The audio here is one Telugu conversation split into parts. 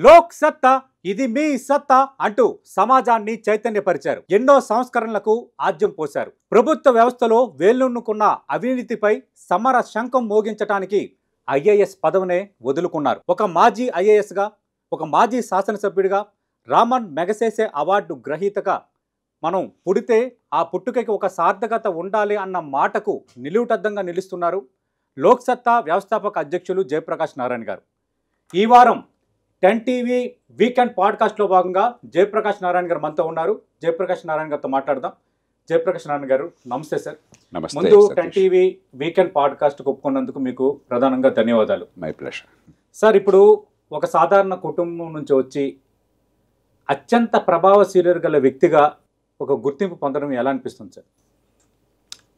లోక్ సత్తా ఇది మీ సత్తా అంటూ సమాజాన్ని చైతన్యపరిచారు. ఎన్నో సంస్కరణలకు ఆద్యం పోశారు. ప్రభుత్వ వ్యవస్థలో వేళ్లున్నుకున్న అవినీతిపై సమర శంఖం మోగించడానికి ఐఏఎస్ పదవినే వదులుకున్నారు. ఒక మాజీ ఐఏఎస్గా, ఒక మాజీ శాసనసభ్యుడిగా, రామన్ మెగసెసే అవార్డు గ్రహీతగా మనం పుడితే ఆ పుట్టుకకి ఒక సార్థకత ఉండాలి అన్న మాటకు నిలువుటద్దంగా నిలుస్తున్నారు లోక్ సత్తా వ్యవస్థాపక అధ్యక్షులు జయప్రకాష్ నారాయణ గారు. ఈ వారం 10 టీవీ వీకెండ్ పాడ్కాస్ట్లో భాగంగా జయప్రకాష్ నారాయణ గారు మనతో ఉన్నారు. జయప్రకాష్ నారాయణ గారితో మాట్లాడదాం. జయప్రకాష్ నారాయణ గారు నమస్తే సార్. నమస్తే. ముందు 10 టీవీ వీకెండ్ పాడ్కాస్ట్ ఒప్పుకున్నందుకు మీకు ప్రధానంగా ధన్యవాదాలు. మై ప్లెజర్ సార్, ఇప్పుడు ఒక సాధారణ కుటుంబం నుంచి వచ్చి అత్యంత ప్రభావశీలు గల వ్యక్తిగా ఒక గుర్తింపు పొందడం ఎలా అనిపిస్తుంది సార్?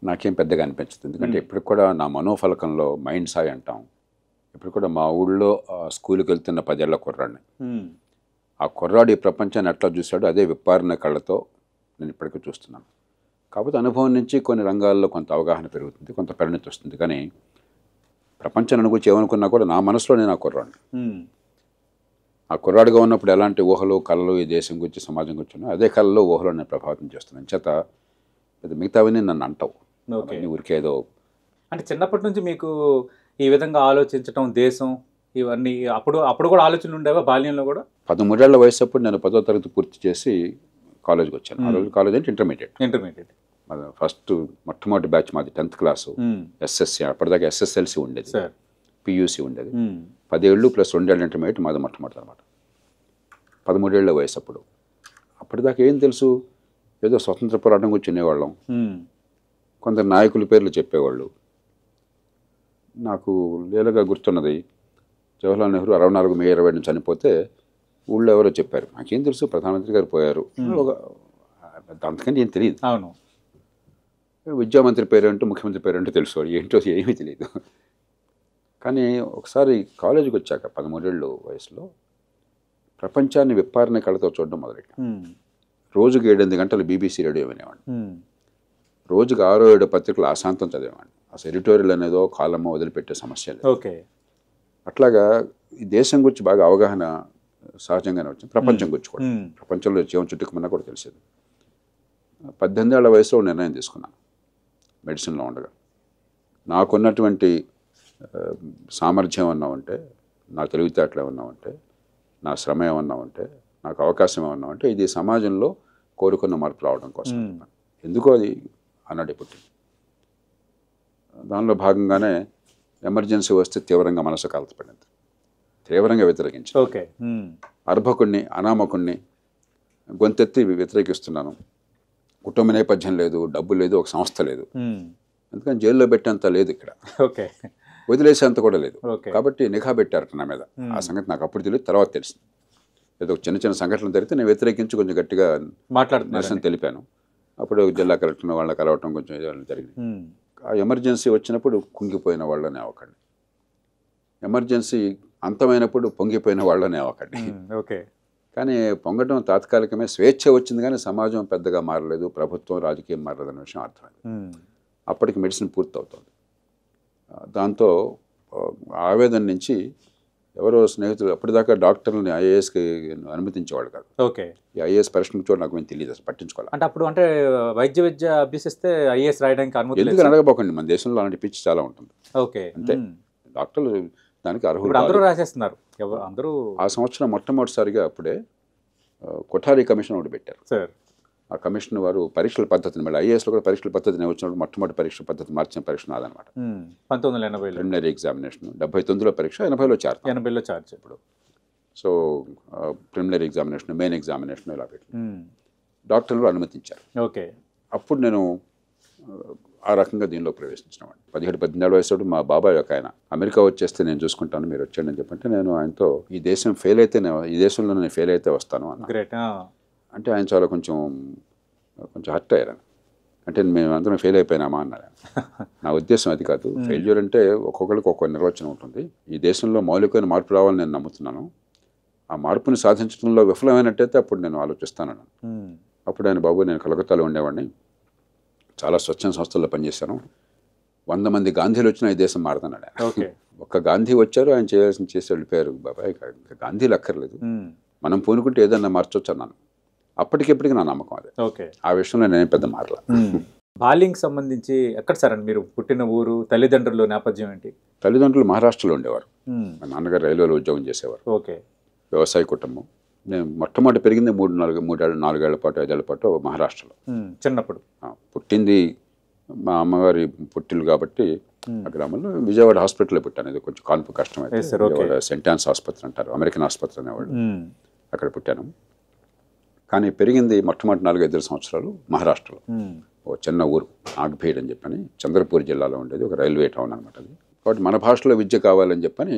నాకేం పెద్దగా అనిపించదు, ఎందుకంటే ఇప్పుడు కూడా నా మనోఫలకంలో మైండ్ సాయి అంటాం. ఇప్పుడు కూడా మా ఊళ్ళో స్కూల్కి వెళ్తున్న 10 ఏళ్ల కుర్రాడిని. ఆ కుర్రాడు ఈ ప్రపంచాన్ని ఎట్లా చూశాడో అదే విప్పారిన కళ్ళతో నేను ఇప్పటికీ చూస్తున్నాను. కాకపోతే అనుభవం నుంచి కొన్ని రంగాల్లో కొంత అవగాహన పెరుగుతుంది, కొంత పరిణతి వస్తుంది. కానీ ప్రపంచాన్ని గురించి ఏమనుకున్నా కూడా నా మనసులో నేను ఆ కుర్రాడిని. ఆ కుర్రాడుగా ఉన్నప్పుడు ఎలాంటి ఊహలు కళలు ఈ దేశం గురించి సమాజం గురించి ఉన్నాయి, అదే కళలో ఊహలో నేను ప్రభావితం చేస్తున్నాను. చేత మిగతావన్నీ నన్ను అంటావు ఊరికేదో. అంటే చిన్నప్పటి నుంచి మీకు ఈ విధంగా ఆలోచించడం, దేశం ఇవన్నీ అప్పుడు కూడా ఆలోచనలు ఉండేవా బాల్యంలో కూడా? 13 ఏళ్ల వయసు అప్పుడు నేను 10వ తరగతి పూర్తి చేసి కాలేజ్కి వచ్చాను. ఆ రోజు కాలేజ్ అంటే ఇంటర్మీడియట్. ఫస్ట్ మొట్టమొదటి బ్యాచ్ మాది 10th క్లాసు. ఎస్ఎస్సి, అప్పటిదాకా ఎస్ఎస్ఎల్సి ఉండేది, పియూసి ఉండేది. 10 ఏళ్ళు ప్లస్ 2 ఏళ్ళ ఇంటర్మీడియట్ మాది మొట్టమొదటి అనమాట. 13 ఏళ్ల వయసు అప్పుడు. అప్పటిదాకా ఏం తెలుసు, ఏదో స్వతంత్ర పోరాటం గురించి వినేవాళ్ళం, కొందరు నాయకుల పేర్లు చెప్పేవాళ్ళు. నాకు లీలగా గుర్తున్నది, జవహర్లాల్ నెహ్రూ 64 మే 20 చనిపోతే ఊళ్ళో ఎవరో చెప్పారు. నాకేం తెలుసు, ప్రధానమంత్రి గారు పోయారు, అంతకంటే ఏం తెలియదు. అవును. విద్యామంత్రి పేరేంటో ముఖ్యమంత్రి పేరేంటో తెలుసు, ఏంటో ఏమీ తెలియదు. కానీ ఒకసారి కాలేజీకి వచ్చాక 13 ఏళ్ళు వయసులో ప్రపంచాన్ని విప్పారిన కళ్ళతో చూడడం మొదలెట్టాను. రోజుకి 7-8 గంటలు BBC రేడియో వినేవాడిని. రోజుకి 6-7 పత్రికలు అశాంతం చదివేవాడిని. అసలు ఎడిటోరియల్ అనేదో కాలమో వదిలిపెట్టే సమస్య లేదు. ఓకే. అట్లాగా ఈ దేశం గురించి బాగా అవగాహన సహజంగానే వచ్చింది. ప్రపంచం గురించి కూడా, ప్రపంచంలో జీవం చుట్టుకుమన్నా కూడా తెలిసేది. 18 ఏళ్ల వయసులో నిర్ణయం తీసుకున్నాను మెడిసిన్లో ఉండగా. నాకున్నటువంటి సామర్థ్యం ఏమన్నా ఉంటే, నా తెలివితేటలు ఏమన్నా ఉంటే, నా శ్రమ ఏమన్నా ఉంటే, నాకు అవకాశం ఏమన్నా ఉంటే, ఇది సమాజంలో కోరుకున్న మార్పు రావడం కోసం. ఎందుకో అది అన్నాడు పుట్టింది. దానిలో భాగంగానే ఎమర్జెన్సీ వస్తే తీవ్రంగా మనసు కాల్చబడింది, తీవ్రంగా వ్యతిరేకించింది. ఓకే. అర్భకుణ్ణి, అనామకుణ్ణి గొంతెత్తి వ్యతిరేకిస్తున్నాను. కుటుంబ నేపథ్యం లేదు, డబ్బు లేదు, ఒక సంస్థ లేదు, అందుకని జైల్లో పెట్టేంత లేదు, ఇక్కడ ఓకే వదిలేసేంత కూడా లేదు. కాబట్టి నిఘా పెట్టారట నా మీద. ఆ సంగతి నాకు అప్పుడు తెలియదు, తర్వాత తెలిసింది. ఏదో చిన్న చిన్న సంఘటనలు జరిగితే నేను వ్యతిరేకించి కొంచెం గట్టిగా నిరసన తెలిపాను. అప్పుడు జిల్లా కలెక్టర్ వాళ్ళని కలవటం కొంచెం జరిగింది. ఆ ఎమర్జెన్సీ వచ్చినప్పుడు కుంగిపోయిన వాళ్ళనే అవ్వకండి, ఎమర్జెన్సీ అంతమైనప్పుడు పొంగిపోయిన వాళ్ళనే అవ్వకండి. ఓకే. కానీ పొంగటం తాత్కాలికమే, స్వేచ్ఛ వచ్చింది, కానీ సమాజం పెద్దగా మారలేదు, ప్రభుత్వం రాజకీయం మారలేదన్న విషయం అర్థమైంది. అప్పటికి మెడిసిన్ పూర్తవుతుంది. దాంతో ఆవేదన నుంచి ఎవరో స్నేహితులు, అప్పటిదాకా డాక్టర్లని ఐఏఎస్కి అనుమతించేవాడు కాదు. ఓకే. ఈ ఐఏఎస్ పరీక్ష చూడ నాకు ఏం తెలియదు, అసలు పట్టించుకోవాలి. అంటే అప్పుడు అంటే వైద్య విద్య అభ్యసిస్తే ఐఏఎస్ రాయడానికి అనుమతి ఎందుకు అడగబోకండి, మన దేశంలో అలాంటి పిచ్చి చాలా ఉంటుంది. ఓకే. అంటే డాక్టర్లు దానికి అర్హులు. అందరూ రాసేస్తున్నారు, అందరూ. ఆ సంవత్సరం మొట్టమొదటిసారిగా అప్పుడే కొఠారీ కమిషన్ ఒకటి పెట్టారు సార్. ఆ కమిషన్ వారు పరీక్షల పద్ధతిని, మళ్ళీ ఐఏఎస్లో కూడా పరీక్షల పద్ధతిని వచ్చినప్పుడు మొట్టమొదటి పరీక్ష పద్ధతి మార్చిన పరీక్ష నాదనమాట. 1980 ప్రిలిమినరీ ఎగ్జామినేషన్. 79లో పరీక్ష, 80లో చార్జ్. 80లో చార్జ్ ఇప్పుడు. So preliminary examination, main examination ఇలా పెట్టి డాక్టర్లు అనుమతించారు. ఓకే. అప్పుడు నేను ఆ రకంగా దీనిలో ప్రవేశించినవాడిని. 17-18 ఏళ్ళ వయసు మా బాబాయ్ ఒక ఆయన, అమెరికా వచ్చేస్తే నేను చూసుకుంటాను, మీరు వచ్చాడు అని చెప్పంటే, నేను ఆయనతో ఈ దేశం ఫెయిల్ అయితే, ఈ దేశంలో నేను ఫెయిల్ అయితే వస్తాను అన్న. గ్రేట్. అంటే ఆయన చాలా కొంచెం హర్ట్ అయ్యారు. అంటే మేము అందరం ఫెయిల్ అయిపోయినామా అన్నారు. నా ఉద్దేశం అది కాదు. ఫెయిల్యూర్ అంటే ఒక్కొక్కరికి ఒక్కొక్క నిర్వచనం ఉంటుంది. ఈ దేశంలో మౌలికమైన మార్పు రావాలని నేను నమ్ముతున్నాను. ఆ మార్పుని సాధించడంలో విఫలమైనట్టయితే అప్పుడు నేను ఆలోచిస్తానన్నాను. అప్పుడు ఆయన, బాబు నేను కలకత్తాలో ఉండేవాడిని, చాలా స్వచ్ఛంద సంస్థల్లో పనిచేశాను, 100 మంది గాంధీలు వచ్చినా ఈ దేశం మారుతున్నాడు. ఒక్క గాంధీ వచ్చారు, ఆయన చేయాల్సిన చేసి వెళ్ళిపోయారు బాబాయ్, ఇంకా గాంధీలు అక్కర్లేదు, మనం పూనుకుంటే ఏదన్నా మార్చొచ్చు అన్నాను. అప్పటికెప్పటికి నా నమ్మకం అదే. ఓకే. ఆ విషయంలో నేను పెద్ద మారల. బాల్యంకి సంబంధించి ఎక్కడ సార్ అండి మీరు పుట్టిన ఊరు, తల్లిదండ్రులు నేపథ్యం ఏంటి? తల్లిదండ్రులు మహారాష్ట్రలో ఉండేవారు. మా నాన్నగారు రైల్వేలో ఉద్యోగం చేసేవారు. ఓకే. వ్యవసాయ కుటుంబం. నేను మొట్టమొదటి పెరిగింది 4 ఏళ్ల పాటు 5 ఏళ్ల పాటు మహారాష్ట్రలో. చిన్నప్పుడు పుట్టింది మా అమ్మగారి పుట్టిల్లు కాబట్టి ఆ గ్రామంలో విజయవాడ హాస్పిటల్లో పుట్టాను. ఇది కొంచెం కాన్పు కష్టం అయితే విజయవాడ సెయింట్ ఆన్స్ ఆసుపత్రి అంటారు, అమెరికన్ ఆసుపత్రి అనేవాళ్ళు, అక్కడ పుట్టాను. కానీ పెరిగింది మొట్టమొదటి 4-5 సంవత్సరాలు మహారాష్ట్రలో. ఓ చిన్న ఊరు నాగ్భేడ్ అని చెప్పని చంద్రపూర్ జిల్లాలో ఉండేది, ఒక రైల్వే టౌన్ అనమాట అది. కాబట్టి మన భాషలో విద్య కావాలని చెప్పని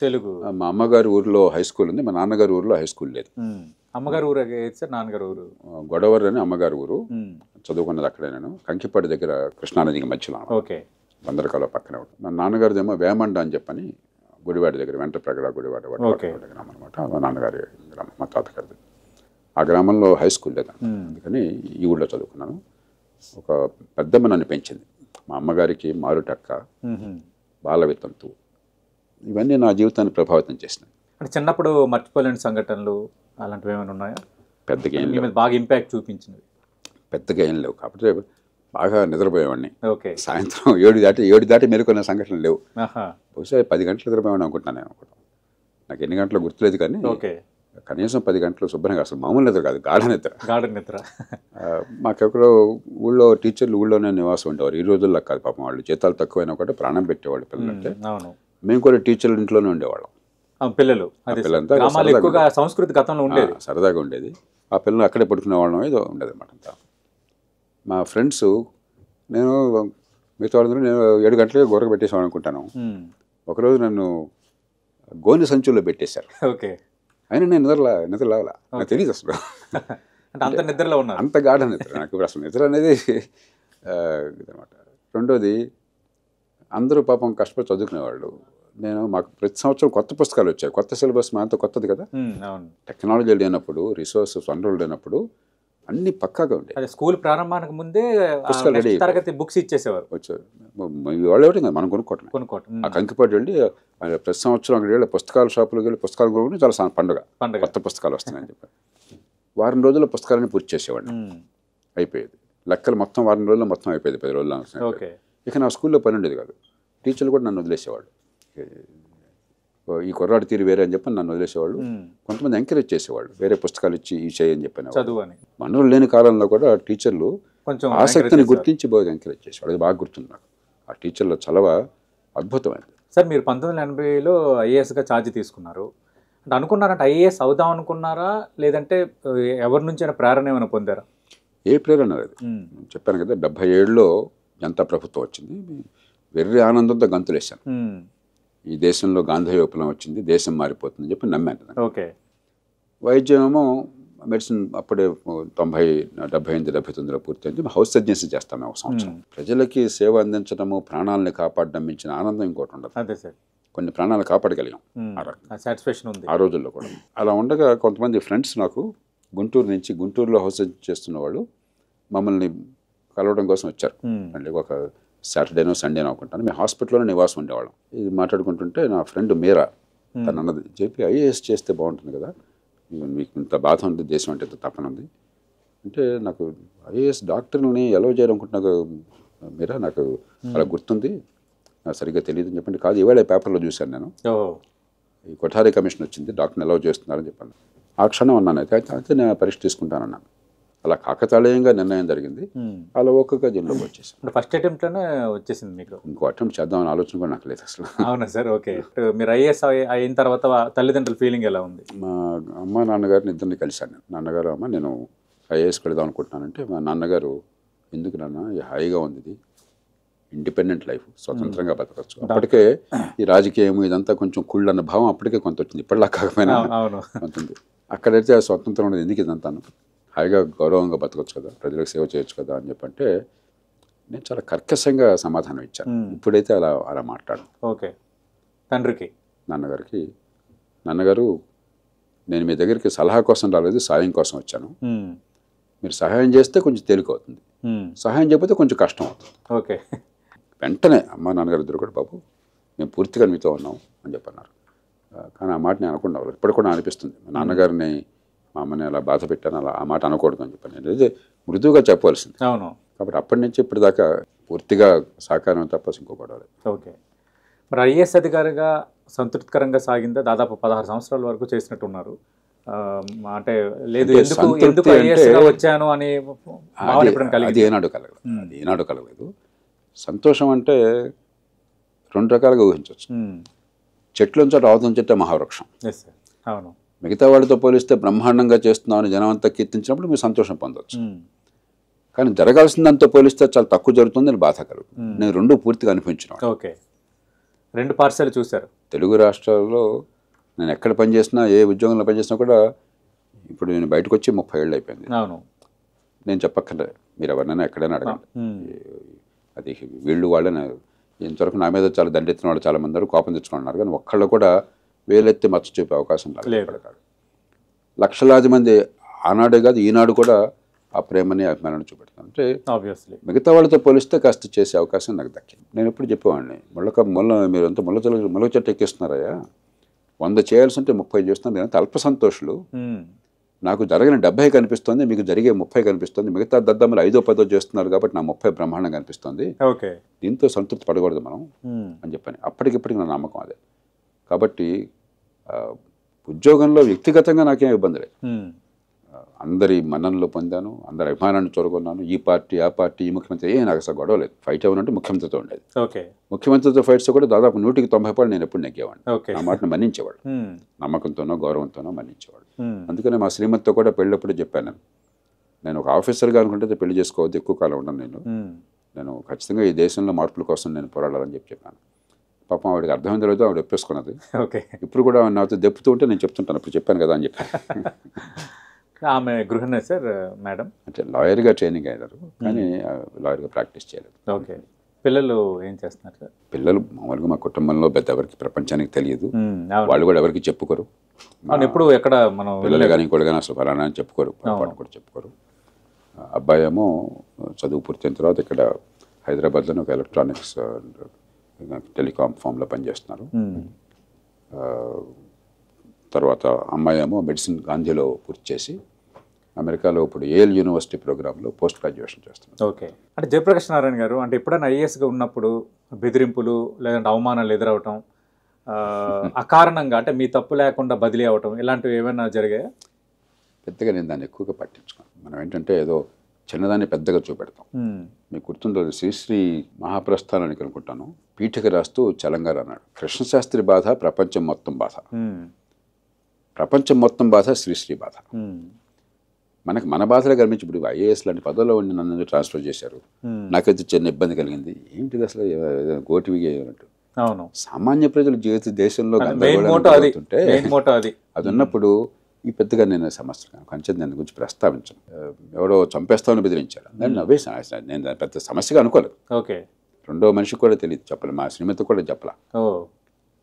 తెలుగు. మా అమ్మగారి ఊరిలో హై స్కూల్ ఉంది, మా నాన్నగారి ఊరిలో హై స్కూల్ లేదు. అమ్మగారు ఊరు సార్? నాన్నగారు ఊరు గొడవర్ అని అమ్మగారి ఊరు. చదువుకున్నది అక్కడే నేను, కంకిపాటి దగ్గర కృష్ణానదికి మధ్యలో. ఓకే. బందరకాల పక్కనే ఉంటుంది. మా నాన్నగారిదేమో వేమండ అని చెప్పని గుడివాడ దగ్గర, వెంటప్రగడ గుడివాడ గ్రామం అనమాట. మా నాన్నగారి గ్రామం, మా తాతగారిది. ఆ గ్రామంలో హై స్కూల్ లేదు, అందుకని ఈ ఊళ్ళో చదువుకున్నాను. ఒక పెద్దమ్మ నన్ను పెంచింది. మా అమ్మగారికి మారుటక్క, బాలవితంతు, ఇవన్నీ నా జీవితాన్ని ప్రభావితం చేసినాయి. అంటే చిన్నప్పుడు మర్చిపోలేని సంఘటనలు అలాంటివి ఏమైనా ఉన్నాయా? పెద్దగా ఏం లేవు. బాగా ఇంపాక్ట్ చూపించినవి పెద్దగా ఏం లేవు. కాకపోతే బాగా నిద్రపోయేవాడిని. ఓకే. సాయంత్రం 7 దాటి మేలుకున్న సంఘటనలు లేవు. బహుశా 10 గంటలు నిద్రపోయేవాడిని అనుకుంటున్నాను నేను. నాకు ఎన్ని గంటలు గుర్తులేదు కానీ కనీసం 10 గంటలు శుభ్రంగా, అసలు మామూలు నిద్ర కాదు, గాఢ నిద్ర. మాకెక్కడో ఊళ్ళో టీచర్లు ఊళ్ళోనే నివాసం ఉండేవారు. ఈ రోజుల్లో కాదు పాపం, వాళ్ళు జీతాలు తక్కువైనా ఒకటి ప్రాణం పెట్టేవాళ్ళు పిల్లలంటే. మేము కూడా టీచర్ల ఇంట్లోనే ఉండేవాళ్ళం. పిల్లలంతా సంస్కృతి గతంలో ఉండేది, సరదాగా ఉండేది. ఆ పిల్లలు అక్కడే పడుకునే వాళ్ళం, ఏదో ఉండేది అనమాట అంతా. మా ఫ్రెండ్స్, నేను మిగతా వాళ్ళందరూ నేను 7 గంటలకే గొర్రెకు పెట్టేసాను అనుకుంటాను. ఒకరోజు నన్ను గోనె సంచుల్లో పెట్టేశారు. ఓకే. అయినా నేను నిద్రలాగల, నాకు తెలియదు అసలు. అంత నిద్రలో ఉన్నా, అంత గాఢ నిద్ర. నాకు అసలు నిద్ర అనేది అనమాట. రెండోది, అందరూ పాపం కష్టపడి చదువుకునేవాళ్ళు. మాకు ప్రతి సంవత్సరం కొత్త పుస్తకాలు వచ్చాయి, కొత్త సిలబస్ మా అంతా కొత్తది కదా. టెక్నాలజీ లేనప్పుడు, రిసోర్సెస్ వనరులు లేనప్పుడు అన్ని పక్కాగా ఉండేవి. స్కూల్ ప్రారంభానికి ముందే పుస్తకాలు రెడీ, తరగతి బుక్స్ ఇచ్చేసేవారు. వచ్చారు వాళ్ళు ఎవరు, మనం కొనుక్కోవటం. ఆ కంకిపాటి వెళ్ళి ప్రతి సంవత్సరం అక్కడ వెళ్ళి పుస్తకాల షాపులకు వెళ్ళి పుస్తకాలు కొనుక్కుని చాలా పండుగ, కొత్త పుస్తకాలు వస్తున్నాయని చెప్పి వారం రోజుల్లో పుస్తకాలని పూర్తి చేసేవాడిని. అయిపోయేది లెక్కలు మొత్తం వారం రోజుల్లో మొత్తం అయిపోయేది, 10 రోజుల్లో. ఇక నా స్కూల్లో పని ఉండేది కాదు. టీచర్లు కూడా నన్ను వదిలేసేవాళ్ళు. ఈ కుర్రాడు తీరు వేరే అని చెప్పి నన్ను వదిలేసేవాళ్ళు. కొంతమంది ఎంకరేజ్ చేసేవాళ్ళు, వేరే పుస్తకాలు ఇచ్చి ఈ చేయని చెప్పని. వనరులు లేని కాలంలో కూడా టీచర్లు కొంచెం ఆసక్తిని గుర్తించి బాగా ఎంకరేజ్ చేసేవాళ్ళు. అది బాగా గుర్తుంది నాకు. ఆ టీచర్ల చలవ అద్భుతమైనది. సార్, మీరు 1980లో ఐఏఎస్గా ఛార్జ్ తీసుకున్నారు అంటే, అనుకున్నారంటే ఐఏఎస్ అవుదాం అనుకున్నారా, లేదంటే ఎవరి నుంచైనా ప్రేరణ ఏమైనా పొందారా? ఏ ప్రేరణ లేదు. చెప్పాను కదా, 77లో జనతా ప్రభుత్వం వచ్చింది. వెర్రి ఆనందంతో గంతులేశాను. ఈ దేశంలో గాంధీ విప్లవం వచ్చింది, దేశం మారిపోతుందని చెప్పి నమ్మాను. ఓకే. వైద్యమేమో మెడిసిన్ అప్పుడే 78, 79లో పూర్తయింది. హౌస్ సర్జన్సీ చేస్తాం మేము 1 సంవత్సరం. ప్రజలకి సేవ అందించడము, ప్రాణాలని కాపాడడం మించిన ఆనందం ఇంకోటి ఉండదు. అదే సార్, కొన్ని ప్రాణాలు కాపాడగలిగాం సాటిస్ఫాక్షన్ ఉంది ఆ రోజుల్లో కూడా. అలా ఉండగా కొంతమంది ఫ్రెండ్స్ నాకు గుంటూరులో హౌస్ సర్జన్ చేస్తున్న వాళ్ళు మమ్మల్ని కలవడం కోసం వచ్చారు. అంటే ఒక సాటర్డేనో సండేనో అనుకుంటాను. మేము హాస్పిటల్లోనే నివాసం ఉండేవాళ్ళం. ఇది మాట్లాడుకుంటుంటే నా ఫ్రెండ్ మీరా తను అన్నది, చెప్పి ఐఏఎస్ చేస్తే బాగుంటుంది కదా, మీకు ఇంత బాధ ఉంది, దేశం అంటే ఇంత తపన ఉంది అంటే, నాకు ఐఏఎస్ డాక్టర్ని ఎలా చేయాలనుకుంటున్నా మీరా, నాకు అలా గుర్తుంది, నాకు సరిగ్గా తెలియదు అని చెప్పండి. కాదు, ఇవాళ పేపర్లో చూశాను నేను, ఈ కొఠారి కమిషన్ వచ్చింది, డాక్టర్ని ఎలా చేస్తున్నారని చెప్పాను. ఆ క్షణం అన్నాను, అయితే నేను పరీక్ష తీసుకుంటానన్నాను. అలా కాకతాళీయంగా నిర్ణయం జరిగింది. అలా ఒక్కొక్క జిల్లాలోకి వచ్చేసాను. ఫస్ట్ అటెంప్ట్లోనే వచ్చేసింది మీకు? ఇంకో అటెంప్ట్ చేద్దామని ఆలోచన కూడా నాకు లేదు అసలు. అవునా సార్? ఓకే. మీరు ఐఏఎస్ అయిన తర్వాత తల్లిదండ్రుల ఫీలింగ్ ఎలా ఉంది? మా అమ్మ నాన్నగారిని ఇద్దరిని కలిశాను నేను. నాన్నగారు, అమ్మ నేను ఐఏఎస్కి వెళదాం అనుకుంటున్నానంటే, మా నాన్నగారు, ఎందుకు నాన్న, హాయిగా ఉంది, ఇది ఇండిపెండెంట్ లైఫ్, స్వతంత్రంగా బతకచ్చు. అప్పటికే ఈ రాజకీయం ఇదంతా కొంచెం కుళ్ళన్న భావం అప్పటికే కొంత వచ్చింది, ఇప్పటిలా కాకపోయినా ఉంటుంది. అక్కడైతే ఆ స్వతంత్రం ఉండేది, ఎందుకు ఇదంతాను, హాయిగా గౌరవంగా బతకొచ్చు కదా, ప్రజలకు సేవ చేయొచ్చు కదా అని చెప్పంటే, నేను చాలా కర్కశంగా సమాధానం ఇచ్చాను. ఇప్పుడైతే అలా మాట్లాడు. ఓకే. తండ్రికి, నాన్నగారికి, నాన్నగారు, నేను మీ దగ్గరికి సలహా కోసం రాలేదు, సాయం కోసం వచ్చాను. మీరు సహాయం చేస్తే కొంచెం తేలిక అవుతుంది, సహాయం చేయకపోతే కొంచెం కష్టం అవుతుంది. ఓకే. వెంటనే అమ్మ నాన్నగారు ఇద్దరు కూడా, బాబు మేము పూర్తిగా మీతో ఉన్నాం అని చెప్పన్నారు. కానీ ఆ మాట నేను అనకుండా వాళ్ళు ఇప్పటికి కూడా అనిపిస్తుంది, మా నాన్నగారిని మా అమ్మని అలా బాధ పెట్టాను, అలా ఆ మాట అనకూడదు అని చెప్పాను. నేను అయితే మృదువుగా చెప్పవలసింది. అవును. కాబట్టి అప్పటి నుంచి ఇప్పటిదాకా పూర్తిగా సహకారం తప్ప ఇంకో గొడవ లేదు. ఓకే. మరి ఐఏఎస్ అధికారిగా సంతృప్తికరంగా సాగిందా? దాదాపు 16 సంవత్సరాల వరకు చేసినట్టున్నారు. అంటే లేదు ఎందుకు ఐఏఎస్గా వచ్చాను అని భావన ఎప్పుడైనా కలిగిందా? అది ఏనాడు కలగలేదు. సంతోషం అంటే రెండు రకాలుగా ఊహించవచ్చు. చెట్లుంచో రావతం చెట్టే మహావృక్షం. అవును. మిగతా వాళ్ళతో పోలిస్తే బ్రహ్మాండంగా చేస్తున్నామని జనం అంతా కీర్తించినప్పుడు మీరు సంతోషం పొందవచ్చు. కానీ జరగాల్సిందంతా పోలిస్తే చాలా తక్కువ జరుగుతుంది అని బాధ కలుగుతుంది. నేను రెండు పూర్తిగా అనిపించిన. ఓకే. 2 పార్సల్ చూశారు. తెలుగు రాష్ట్రాల్లో నేను ఎక్కడ పనిచేసినా, ఏ ఉద్యోగంలో పనిచేసినా కూడా ఇప్పుడు నేను బయటకు వచ్చి 30 ఏళ్ళు అయిపోయింది. అవును. నేను చెప్పక్కర్లేదు, మీరు ఎవరినైనా ఎక్కడైనా అడగండి. అది వీళ్ళు వాళ్ళని ఇంతవరకు నా మీద చాలా దండెత్తిన వాళ్ళు చాలా మంది కోపం తెచ్చుకున్నారు. కానీ ఒక్కళ్ళు కూడా వేలెత్తి మచ్చ చూపే అవకాశం లేదు. లక్షలాది మంది ఆనాడే కాదు ఈనాడు కూడా ఆ ప్రేమని అభిమానాన్ని చూపెడతాను. అంటే ఆబ్వియస్లీ మిగతా వాళ్ళతో పోలిస్తే కాస్త చేసే అవకాశం నాకు దక్కింది. నేను ఎప్పుడు చెప్పేవాడిని, మీరు అంతా ముళ్ళ చెట్టు ఎక్కిస్తున్నారయ్యా, 100 చేయాల్సి ఉంటే 30 చేస్తున్నాను. నేను అల్ప సంతోషులు. నాకు జరిగిన 70 కనిపిస్తుంది, మీకు జరిగే 30 కనిపిస్తుంది. మిగతా దద్దమ్మలు 5-10 చేస్తున్నారు కాబట్టి నా 30 బ్రహ్మాండంగా కనిపిస్తుంది. ఓకే. దీంతో సంతృప్తి పడకూడదు మనం అని చెప్పాను. అప్పటికిప్పటికి నా నమ్మకం అదే. కాబట్టి ఉద్యోగంలో వ్యక్తిగతంగా నాకేం ఇబ్బంది లేదు. అందరి మన్ననలు పొందాను, అందరి అభిమానాన్ని చూరగొన్నాను. ఈ పార్టీ ఆ పార్టీ ఈ ముఖ్యమంత్రి నాకు అసలు గొడవ లేదు. ఫైట్ ఏమనంటే ముఖ్యమంత్రితో ఉండేది. ఓకే. ముఖ్యమంత్రితో ఫైట్స్ కూడా దాదాపు 100% నేను ఎప్పుడు నెగ్గేవాడిని. ఓకే. నా మాటను మన్నించేవాడు, నమ్మకంతోనో గౌరవంతోనో మన్నించేవాడు. అందుకనే మా శ్రీమతితో కూడా పెళ్ళప్పుడు చెప్పాను, నేను ఒక ఆఫీసర్గా అనుకుంటే పెళ్లి చేసుకోవద్దు, ఎక్కువ కాలం ఉండను, నేను ఖచ్చితంగా ఈ దేశంలో మార్పుల కోసం నేను పోరాడాలని చెప్పాను. పాపం ఆవిడకి అర్థమైంది లేదు, ఆవిడ ఒప్పేసుకున్నది. ఓకే. ఇప్పుడు కూడా నాతో దెప్పుతూ ఉంటే నేను చెప్తుంటాను, ఇప్పుడు చెప్పాను కదా అని చెప్పాను. ఆమె గృహిణి సార్ మేడం, అంటే లాయర్గా ట్రైనింగ్ అయ్యారు కానీ లాయర్గా ప్రాక్టీస్ చేయలేదు. ఓకే. పిల్లలు ఏం చేస్తున్నారు సార్? పిల్లలు మామూలుగా మా కుటుంబంలో పెద్ద ఎవరికి ప్రపంచానికి తెలియదు, వాళ్ళు కూడా ఎవరికి చెప్పుకోరు. ఎప్పుడు ఎక్కడ మనం పిల్లలు కానీ ఇంకోటి కానీ అసలు ఫలానా అని చెప్పుకోరు, పొరపాటు కూడా చెప్పుకోరు. అబ్బాయి ఏమో చదువు పూర్తయిన తర్వాత ఇక్కడ హైదరాబాద్లోనే ఒక ఎలక్ట్రానిక్స్ టెలికాం ఫామ్లో పనిచేస్తున్నారు. తర్వాత అమ్మాయి ఏమో మెడిసిన్ గాంధీలో పూర్తి చేసి అమెరికాలో ఇప్పుడు ఏల్ యూనివర్సిటీ ప్రోగ్రాంలో పోస్ట్ గ్రాడ్యుయేషన్ చేస్తున్నారు. ఓకే. అంటే జయప్రకాష్ నారాయణ గారు, అంటే ఎప్పుడైనా ఐఏఎస్గా ఉన్నప్పుడు బెదిరింపులు లేదంటే అవమానాలు ఎదురవటం, అకారణంగా అంటే మీ తప్పు లేకుండా బదిలీ అవ్వటం, ఇలాంటివి ఏమైనా జరిగాయా? పెద్దగా నేను దాన్ని ఎక్కువగా పట్టించుకోను. మనం ఏంటంటే ఏదో చిన్నదాన్ని పెద్దగా చూపెడతాం. మీకు గుర్తుందో శ్రీశ్రీ మహాప్రస్థానానికి అనుకుంటాను, పీఠిక రాస్తూ చలంగారు అన్నాడు, కృష్ణశాస్త్రి బాధ ప్రపంచం మొత్తం బాధ, ప్రపంచం మొత్తం బాధ శ్రీశ్రీ బాధ. మనకు మన బాధలే కనిపించి ఇప్పుడు ఐఏఎస్ లాంటి పదవిలో ఉండి నన్ను ట్రాన్స్ఫర్ చేశారు, నాకైతే చిన్న ఇబ్బంది కలిగింది, ఏంటిది అసలు గోటివి అన్నట్టు. అవును. సామాన్య ప్రజల జీవిత దేశంలో అది ఉన్నప్పుడు ఈ పెద్దగా నేను సమస్య కొంచెం దాని గురించి ప్రస్తావించాను. ఎవడో చంపేస్తామని బెదిరించారు, నేను నవ్వేసాను. నేను పెద్ద సమస్యగా అనుకోలేదు. ఓకే. రెండో మనిషికి కూడా తెలియదు, చెప్పలే, మా శ్రీమతి కూడా చెప్పలా.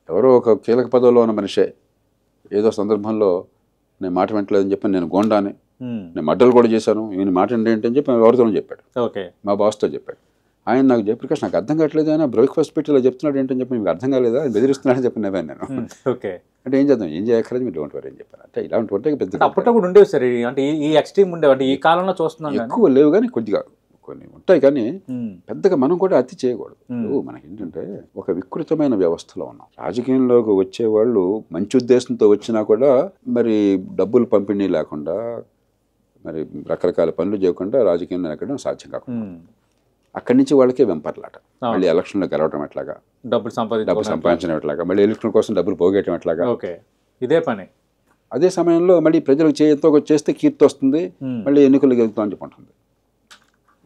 ఎవరో ఒక కీలక పదవిలో ఉన్న మనిషే ఏదో సందర్భంలో నేను మాట వింటలేదని చెప్పి నేను గోండాని, నేను మడ్డలు కూడా చేశాను, ఈయన మాట ఏంటి అని చెప్పి ఎవరితోనో చెప్పాడు. ఓకే. మా బాస్తో చెప్పాడు. ఆయన నాకు జయప్రకాష్ నాకు అర్థం కావట్లేదు, ఆయన బ్రేక్ఫాస్ట్ పెట్టి ఇలా చెప్తున్నాడు ఏంటని చెప్పి మీకు అర్థం కాలేదా, ఆయన బెదిరిస్తున్నాడని చెప్పి నవ్వాను నేను. ఓకే. అంటే ఏం చేద్దాం, ఏం చేయక్కర్లేదు, మీరు డోంట్ వరీ అని చెప్పాను. అంటే ఇలాంటి ఉంటే పెద్ద అప్పట్లో కూడా ఉండేవి సార్, అంటే ఈ ఎక్స్ట్రీమ్ ఉండేవి, అంటే ఈ కాలంలో చూస్తున్నాం ఎక్కువ లేవు కానీ కొద్దిగా కొన్ని ఉంటాయి, కానీ పెద్దగా మనం కూడా అతి చేయకూడదు. మనకి ఏంటంటే ఒక వికృతమైన వ్యవస్థలో ఉన్నాం. రాజకీయంలోకి వచ్చేవాళ్ళు మంచి ఉద్దేశంతో వచ్చినా కూడా మరి డబ్బులు పంపిణీ లేకుండా, మరి రకరకాల పనులు చేయకుండా రాజకీయంలో ఎక్కడం సాధ్యం కాకుండా అక్కడి నుంచి వాళ్ళకే వెంపర్లాట. మళ్ళీ ఎలక్షన్లో గెలవడం ఎట్లాగా, డబ్బులు సంపాదించడం ఎట్లాగా, మళ్ళీ ఎలక్షన్ కోసం డబ్బులు పోగేయటం ఎట్లాగా, ఇదే పని. అదే సమయంలో మళ్ళీ ప్రజలకు ఎంతో చేస్తే కీర్తి వస్తుంది, మళ్ళీ ఎన్నికలు గెలుస్తాం అని చెప్పి ఉంటుంది.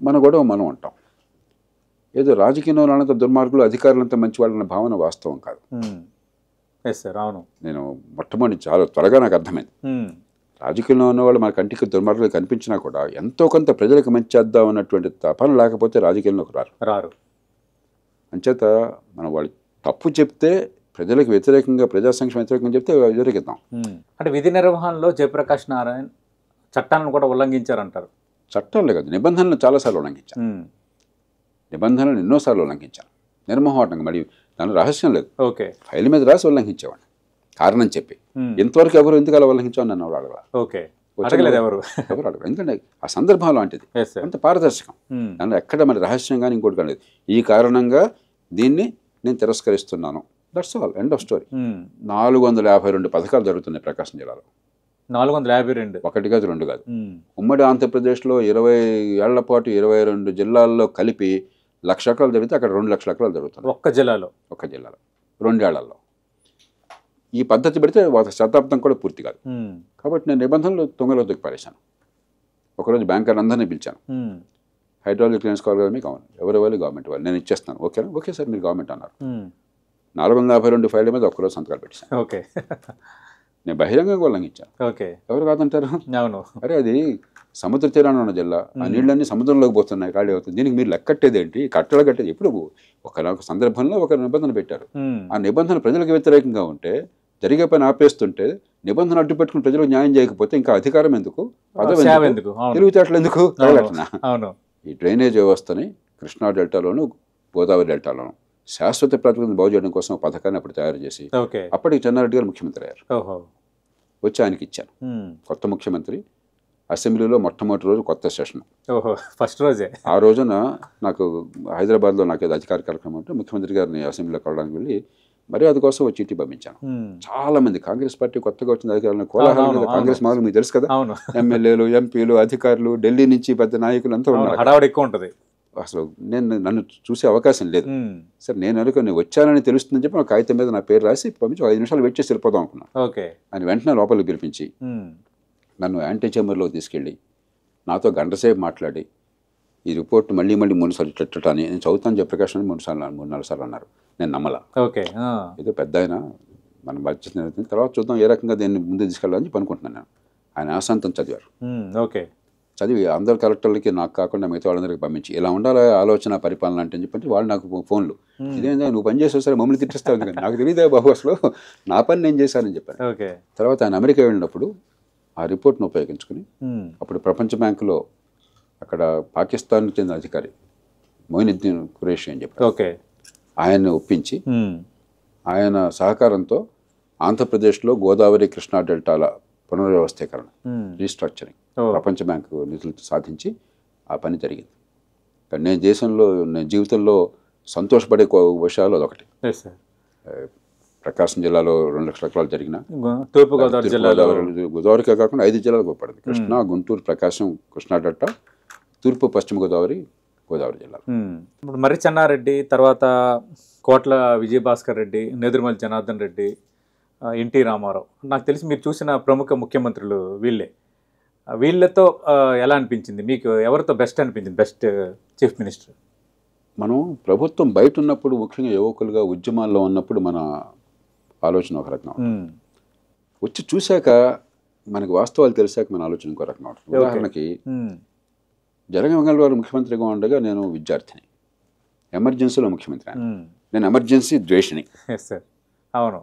మన గొడవ మనం అంటాం. ఏదో రాజకీయంలో వాళ్ళంత దుర్మార్గులు, అధికారులంతా మంచి వాళ్ళన్న భావన వాస్తవం కాదు. అవును. నేను మొట్టమొదటి చాలా త్వరగా నాకు అర్థమైంది, రాజకీయంలో ఉన్నవాళ్ళు మన కంటికి దుర్మార్గులు కనిపించినా కూడా ఎంతో కొంత ప్రజలకు మంచి చేద్దాం అన్నటువంటి తపన లేకపోతే రాజకీయంలోకి రారు. అంచేత మనం వాళ్ళు తప్పు చెప్తే ప్రజలకు వ్యతిరేకంగా, ప్రజా సంక్షేమ వ్యతిరేకంగా చెప్తే వ్యతిరేకిద్దాం. అంటే విధి నిర్వహణలో జయప్రకాష్ నారాయణ చట్టాలను కూడా ఉల్లంఘించారంటారు? చట్టాలే కాదు, నిబంధనలు చాలాసార్లు ఉల్లంఘించాను. నిబంధనలు ఎన్నోసార్లు ఉల్లంఘించాను. నిర్మోహమాటంగా. మరి దాని రహస్యం లేదు. ఓకే. ఫైల్ మీద రాసి ఉల్లంఘించేవాడిని కారణం చెప్పి. ఇంతవరకు ఎవరు ఎందుకు అలా ఉల్లంఘించామని నన్ను ఎవరు అడగల. ఓకే. అడగలేదు ఎవరు అడగరు. ఎందుకంటే ఆ సందర్భం అలాంటిది, అంత పారదర్శకం. దానిలో ఎక్కడ మరి రహస్యం కానీ ఇంకోటి కానీ లేదు. ఈ కారణంగా దీన్ని నేను తిరస్కరిస్తున్నాను. That's all, end of story. 452 పథకాలు జరుగుతున్నాయి ప్రకాశం జిల్లాలో. 452? ఒకటి కాదు, రెండు కాదు. ఉమ్మడి ఆంధ్రప్రదేశ్లో 20 ఏళ్ల పాటు 22 జిల్లాల్లో కలిపి 1,00,000 ఎకరాలు జరిగితే అక్కడ 2,00,000 ఎకరాలు జరుగుతుంది ఒక్క జిల్లాలో. 2 ఏళ్లలో. ఈ పద్ధతి పెడితే ఒక శతాబ్దం కూడా పూర్తి కాదు. కాబట్టి నేను నిబంధనలు తొంగలో తొక్కిపారేశాను. ఒకరోజు బ్యాంకర్ అందరినీ పిలిచాను. హైడ్రాలిక్ క్లియరెన్స్ కావాలి కదా మీకు? అవును. ఎవరు వాళ్ళు? గవర్నమెంట్ వాళ్ళు. నేను ఇచ్చేస్తాను. ఓకేనా? ఓకే సార్, మీరు గవర్నమెంట్ అన్నారు. 452 ఫైళ్ళ మీద ఒక్కరోజు సంతకాలు పెట్టాను. ఓకే. నేను బహిరంగంగా ఉల్లంఘించాను. ఓకే. ఎవరు కాదంటారు? అవును. అరే అది సముద్ర తీరాన ఉన్న జిల్లా, ఆ నీళ్ళన్నీ సముద్రంలోకి పోతున్నాయి, ఖాళీ అవుతుంది. దీనికి మీరు లెక్కట్టేది ఏంటి? కట్టలు కట్టేది ఎప్పుడు? ఒక సందర్భంలో ఒక నిబంధన పెట్టారు. ఆ నిబంధన ప్రజలకు వ్యతిరేకంగా ఉంటే, జరిగే పని ఆపేస్తుంటే, నిబంధన అడ్డు పెట్టుకుని ప్రజలకు న్యాయం చేయకపోతే ఇంకా అధికారం ఎందుకు, పదవి ఎందుకు, తెలివితేటలు ఎందుకు? ఈ డ్రైనేజ్ వ్యవస్థని కృష్ణా డెల్టాలోను గోదావరి డెల్టాలోను శాశ్వత ప్రాతిపదికన బాగు చేయడం కోసం ఒక పథకాన్ని అప్పుడు తయారు చేసి అప్పటికి చెన్నారెడ్డి గారు ముఖ్యమంత్రి అయ్యారు. వచ్చి ఆయనకి ఇచ్చాను. కొత్త ముఖ్యమంత్రి, అసెంబ్లీలో మొట్టమొదటి రోజు కొత్త సెషన్. ఫస్ట్ రోజే. ఆ రోజున నాకు హైదరాబాద్లో నాకు ఏదో అధికార కార్యక్రమం అంటే ముఖ్యమంత్రి గారిని అసెంబ్లీలో కలవడానికి వెళ్ళి మర్యాద కోసం ఒక చీటీ పంపించాను. చాలా మంది కాంగ్రెస్ పార్టీ కొత్తగా వచ్చిన అధికారులు కోలాహలం, కాంగ్రెస్ మామూలు మీకు తెలుసు కదా, ఎమ్మెల్యేలు, ఎంపీలు, అధికారులు, ఢిల్లీ నుంచి పెద్ద నాయకులు అంతా ఉన్నారు. హడావుడి ఎక్కువ ఉంటుంది. అసలు నన్ను చూసే అవకాశం లేదు. సరే నేను అనుకుని వచ్చానని తెలుస్తుందని చెప్పి ఒక కాగితం మీద నా పేరు రాసి పంపించి 5 నిమిషాలు వెయిట్ చేసి వెళ్ళిపోదాం అనుకున్నాను. ఆయన వెంటనే లోపలికి పిలిపించి నన్ను యాంటీ చేంబర్లోకి తీసుకెళ్ళి నాతో గంటసేపు మాట్లాడి ఈ రిపోర్ట్ మళ్ళీ 3 సార్లు ఇట్ట అని నేను చదువుతాను జయప్రకాష్ అని 3-4 సార్లు అన్నారు. నేను నమ్మలా. ఏదో పెద్ద ఆయన మన బాధ్యత, తర్వాత చూద్దాం ఏ రకంగా దీన్ని ముందు తీసుకెళ్ళాలని చెప్పి అనుకుంటున్నాను నేను. ఆయన ఆశాంతం చదివారు. చదివి అందరు కలెక్టర్లకి నాకు కాకుండా మిగతా వాళ్ళందరికీ పంపించి ఇలా ఉండాలి ఆలోచన పరిపాలన అంటే చెప్పి వాళ్ళు నాకు ఫోన్లు, ఇదేందా నువ్వు పని చేసావు సరే మమ్మల్ని తిట్టిస్తావు కానీ నాకు తెలియదే బాబు అసలు నా పని నేను చేశానని చెప్పాను. తర్వాత ఆయన అమెరికా వెళ్ళినప్పుడు ఆ రిపోర్ట్ను ఉపయోగించుకుని అప్పుడు ప్రపంచ బ్యాంకులో అక్కడ పాకిస్తాన్ చెందిన అధికారి మొయినుద్దీన్ ఖురేషి అని చెప్పారు. ఆయన్ని ఒప్పించి ఆయన సహకారంతో ఆంధ్రప్రదేశ్లో గోదావరి కృష్ణా డెల్టాల పునర్వ్యవస్థీకరణ, రీస్ట్రక్చరింగ్ ప్రపంచ బ్యాంకు నిధులతో సాధించి ఆ పని జరిగింది. నేను జీవితంలో సంతోషపడే విషయాలు అదొకటి. ప్రకాశం జిల్లాలో 2,00,000 ఎకరాలు జరిగిన, గోదావరికే కాకుండా 5 జిల్లాలకు ఉపపడింది. కృష్ణా, గుంటూరు, ప్రకాశం, కృష్ణా డెల్టా, తూర్పు పశ్చిమ గోదావరి జిల్లాలో. ఇప్పుడు మర్రి చెన్నారెడ్డి, తర్వాత కోట్ల విజయభాస్కర్ రెడ్డి, నెదురుమల్లి జనార్దన్ రెడ్డి, ఎన్టీ రామారావు, నాకు తెలిసి మీరు చూసిన ప్రముఖ ముఖ్యమంత్రులు వీళ్ళే. వీళ్ళతో ఎలా అనిపించింది మీకు? ఎవరితో బెస్ట్ అనిపించింది, బెస్ట్ చీఫ్ మినిస్టర్? మనం ప్రభుత్వం బయట ఉన్నప్పుడు, ముఖ్యంగా యువకులుగా ఉద్యమాల్లో ఉన్నప్పుడు మన ఆలోచన ఒక రకం, వచ్చి చూశాక మనకి వాస్తవాలు తెలిసాక మన ఆలోచన ఇంకో రకం. ఉదాహరణకి జగన్మోహన్ గారు ముఖ్యమంత్రిగా ఉండగా నేను విద్యార్థిని, ఎమర్జెన్సీలో ముఖ్యమంత్రి. నేను ఎమర్జెన్సీ ద్వేషిని. అవును,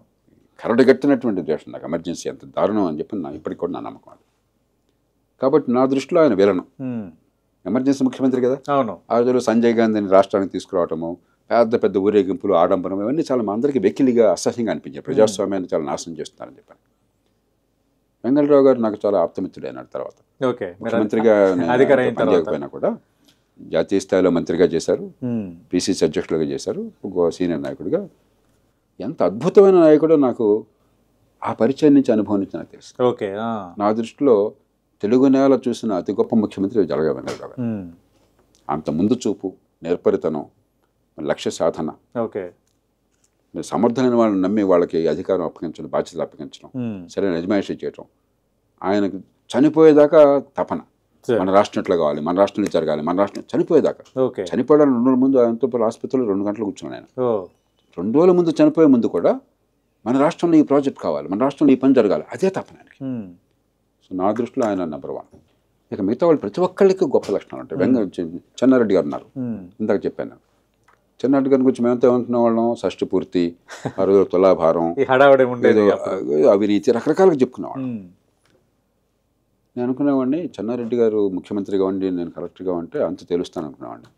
కరడుగట్టినటువంటి ద్వేషం నాకు ఎమర్జెన్సీ ఎంత దారుణం అని చెప్పి ఇప్పటికి కూడా నా నమ్మకం. కాబట్టి నా దృష్టిలో ఆయన విలను. ఎమర్జెన్సీ ముఖ్యమంత్రి కదా. అవును. ఆ రోజుల్లో సంజయ్ గాంధీని రాష్ట్రానికి తీసుకురావటము, పెద్ద ఊరేగింపులు, ఆడంబరం, ఇవన్నీ చాలా మా అందరికీ వెకిలిగా అసహ్యంగా అనిపించాయి. ప్రజాస్వామ్యాన్ని చాలా నాశనం చేస్తున్నారని చెప్పాను. వెంగళరావు గారు నాకు చాలా ఆప్తమిత్రుడు అయినాడు. తర్వాత ముఖ్యమంత్రిగా పనిచేయకపోయినా కూడా జాతీయ స్థాయిలో మంత్రిగా చేశారు, పిసిసి అధ్యక్షులుగా చేశారు, ఒక సీనియర్ నాయకుడిగా. ఎంత అద్భుతమైన నాయకుడో నాకు ఆ పరిచయం నుంచి అనుభవం నుంచి నాకు తెలుసు. నా దృష్టిలో తెలుగు నేల చూసిన అతి గొప్ప ముఖ్యమంత్రి జలగా వెంగళరావు గారు. అంత ముందు చూపు, నేర్పరితనం, లక్ష్య సాధన, సమర్థులైన వాళ్ళని నమ్మి వాళ్ళకి అధికారం అప్పగించడం, బాధ్యతలు అప్పగించడం, సరైన యజమాయిషీ చేయటం, ఆయనకు చనిపోయేదాకా తపన. మన రాష్ట్రం ఎట్లా కావాలి, మన రాష్ట్రంలో జరగాలి, మన రాష్ట్రం చనిపోయేదాకా. చనిపోవడానికి 2 రోజుల ముందు ఆయనతో పాటు ఆసుపత్రిలో 2 గంటలు కూర్చున్నాను. ఆయన 2 రోజుల ముందు చనిపోయే ముందు కూడా మన రాష్ట్రంలో ఈ ప్రాజెక్ట్ కావాలి, మన రాష్ట్రంలో ఈ పని జరగాలి, అదే తపన ఆయనకి. సో నా దృష్టిలో ఆయన నెంబర్ 1. ఇక మిగతా వాళ్ళు ప్రతి ఒక్కళ్ళకి గొప్ప లక్షణాలు ఉంటాయి. చెన్నారెడ్డి గారు ఉన్నారు, ఇందాక చెప్పాను. చెన్నారెడ్డి గారి గురించి మేమంతా ఏమంటున్న వాళ్ళం, షష్టి పూర్తి, 6 తులాభారం, అవినీతి, రకరకాలుగా చెప్పుకునేవాళ్ళం. నేను అనుకునేవాడిని చెన్నారెడ్డి గారు ముఖ్యమంత్రిగా ఉండి నేను కలెక్టర్గా ఉంటే అంత తెలుస్తాను అనుకునేవాడిని.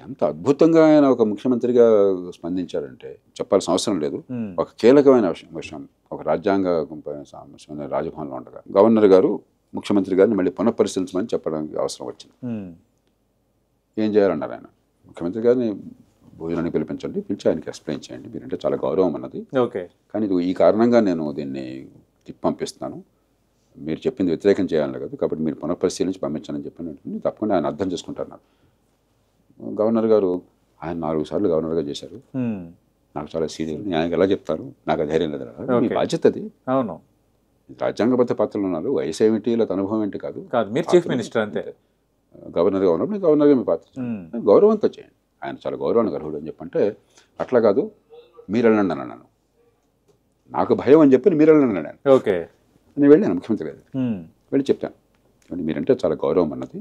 ఎంత అద్భుతంగా ఆయన ఒక ముఖ్యమంత్రిగా స్పందించారంటే చెప్పాల్సిన అవసరం లేదు. ఒక కీలకమైన విషయం ఒక రాజ్యాంగ సమస్య రాజభవన్లో ఉండగా గవర్నర్ గారు ముఖ్యమంత్రి గారిని మళ్ళీ పునఃపరిశీలించమని చెప్పడానికి అవసరం వచ్చింది. ఏం చేయాలన్నారు ఆయన, ముఖ్యమంత్రి గారిని భోజనానికి పిలిపించండి, పిలిచి ఆయనకి ఎక్స్ప్లెయిన్ చేయండి, మీరంటే చాలా గౌరవం అన్నది, కానీ ఇది ఈ కారణంగా నేను దీన్ని తిప్పి పంపిస్తున్నాను, మీరు చెప్పింది వ్యతిరేకం చేయాలి కదా, కాబట్టి మీరు పునఃపరిశీలించి పంపించాలని చెప్పినట్టు తప్పకుండా ఆయన అర్థం చేసుకుంటారు. గవర్నర్ గారు ఆయన 4 సార్లు గవర్నర్గా చేశారు, నాకు చాలా సీనియర్, ఆయనకి ఎలా చెప్తారు, నాకు ధైర్యం లేదు, మీ బాధ్యత అది. అవును, రాజ్యాంగబద్ధ పాత్రలు ఉన్నారు, వయసు ఏమిటి లేదా అనుభవం ఏంటి కాదు, మీరు చీఫ్ మినిస్టర్ అంతే, గవర్నర్గా ఉన్నప్పుడు గవర్నర్గా మీ పాత్ర గౌరవంతో చేయండి, ఆయన చాలా గౌరవానికి అర్హుడు అని చెప్పంటే, అట్లా కాదు మీరు వెళ్ళండి అన్నాను, నాకు భయం అని చెప్పి మీరు వెళ్ళండి అన్నాను. ఓకే, నేను వెళ్ళాను ముఖ్యమంత్రి గారు వెళ్ళి చెప్పాను, మీరంటే చాలా గౌరవం అన్నది,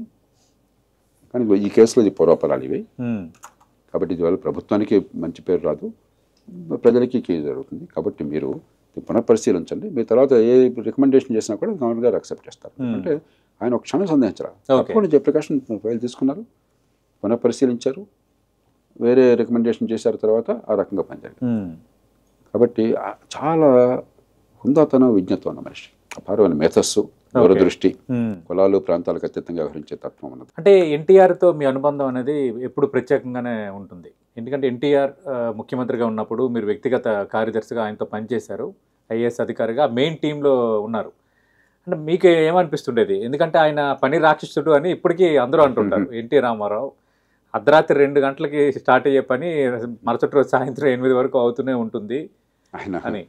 కానీ ఈ కేసులో ఇది పూర్వాపరాలు ఇవి, కాబట్టి ఇదివల్ల ప్రభుత్వానికి మంచి పేరు రాదు, ప్రజలకి కేసు జరుగుతుంది, కాబట్టి మీరు పునఃపరిశీలించండి, మీ తర్వాత ఏ రికమెండేషన్ చేసినా కూడా గవర్నర్ గారు యాక్సెప్ట్ చేస్తారు. అంటే ఆయన ఒక క్షణం సందేహించరా, తప్పకుండా జయప్రకాష్ ఫైల్ తీసుకున్నారు, పునఃపరిశీలించారు, వేరే రికమెండేషన్ చేశారు, తర్వాత ఆ రకంగా పనిచేయాలి. కాబట్టి చాలా హుందాతనం, విజ్ఞత ఉన్న మనిషి, అపారమైన మేధస్సు, దూరదృష్టి, కులాలు ప్రాంతాలకు అత్యంతంగా వ్యవహరించే తత్వం ఉన్నది. అంటే ఎన్టీఆర్తో మీ అనుబంధం అనేది ఎప్పుడు ప్రత్యేకంగానే ఉంటుంది, ఎందుకంటే ఎన్టీఆర్ ముఖ్యమంత్రిగా ఉన్నప్పుడు మీరు వ్యక్తిగత కార్యదర్శిగా ఆయనతో పనిచేశారు, ఐఏఎస్ అధికారిగా మెయిన్ టీంలో ఉన్నారు. అంటే మీకు ఏమనిపిస్తుండేది, ఎందుకంటే ఆయన పని రాక్షసుడు అని ఇప్పటికీ అందరూ అంటుంటారు. ఎన్టీ రామారావు అర్ధరాత్రి 2 గంటలకి స్టార్ట్ అయ్యే పని మరుసటి రోజు సాయంత్రం 8 వరకు అవుతూనే ఉంటుంది ఆయన అని.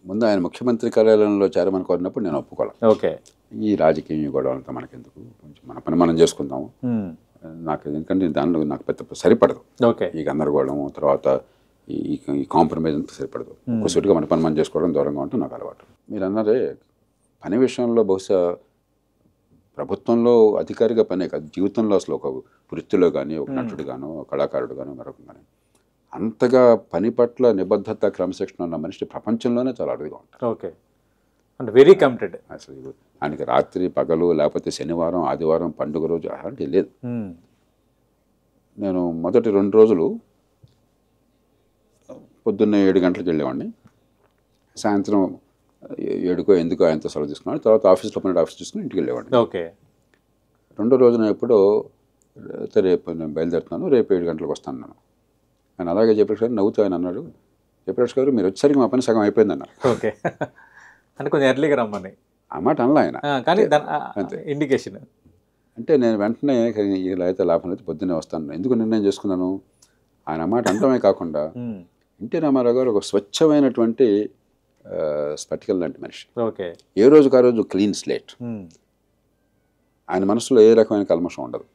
ముందు ఆయన ముఖ్యమంత్రి కార్యాలయంలో చేరమని కోరినప్పుడు నేను ఒప్పుకోవాలి. ఓకే, ఈ రాజకీయ గొడవలంతా మనకెందుకు, కొంచెం మన పని మనం చేసుకుందాము, నాకు ఎందుకంటే దానిలో నాకు పెద్ద సరిపడదు. ఓకే, ఈ గందరగోళం తర్వాత ఈ కాంప్రమైజ్ అంతా సరిపడదు, ఒకసూటిగా మన పని మనం చేసుకోవడం దూరంగా ఉంటే నాకు అలవాటు. మీరు అన్నారే పని విషయంలో బహుశా ప్రభుత్వంలో అధికారిగా పనే కాదు, జీవితంలో అసలు ఒక వృత్తిలో కానీ, ఒక నటుడు గాను, కళాకారుడు గాను, మరొక కానీ అంతగా పని పట్ల నిబద్ధత, క్రమశిక్షణ ఉన్న మనిషి ప్రపంచంలోనే చాలా అరుదుగా ఉంటారు. ఓకే, అంటే వెరీ కమిటెడ్. అసలు ఆయనకి రాత్రి పగలు లేకపోతే శనివారం ఆదివారం పండుగ రోజు అలాంటివి లేదు. నేను మొదటి 2 రోజులు పొద్దున్నే 7 గంటలకు వెళ్ళేవాడిని, సాయంత్రం 7కో ఎందుకో ఆయనతో సెలవు తీసుకున్నాను, తర్వాత ఆఫీస్లో పని ఆఫీస్ తీసుకుని ఇంటికి వెళ్ళేవాడిని. ఓకే, 2వ రోజున ఎప్పుడో రేపు నేను బయలుదేరుతున్నాను, రేపు 7 గంటలకు వస్తాను నేను. ఆయన అలాగే జయప్రకాష్ గారు నవ్వుతూ ఆయన అన్నాడు, జయప్రకాష్ గారు మీరు వచ్చేసరికి మా పని సగం అయిపోయింది అన్నారు. ఓకే, అంటే కొంచెం ఎర్లీగా రమ్మని ఆ మాట అనలా ఆయన, కానీ అంతే ఇండికేషన్. అంటే నేను వెంటనే ఇలా అయితే లాభం అయితే పొద్దున్నే వస్తాను, ఎందుకు నిర్ణయం చేసుకున్నాను, ఆయన మాట అంటమే కాకుండా ఎన్టీ రామారావు గారు ఒక స్వచ్ఛమైనటువంటి స్పటికల్ లాంటి మనిషి. ఓకే, ఏ రోజుకు ఆ రోజు క్లీన్ స్లేట్, ఆయన మనసులో ఏ రకమైన కల్మషం ఉండదు.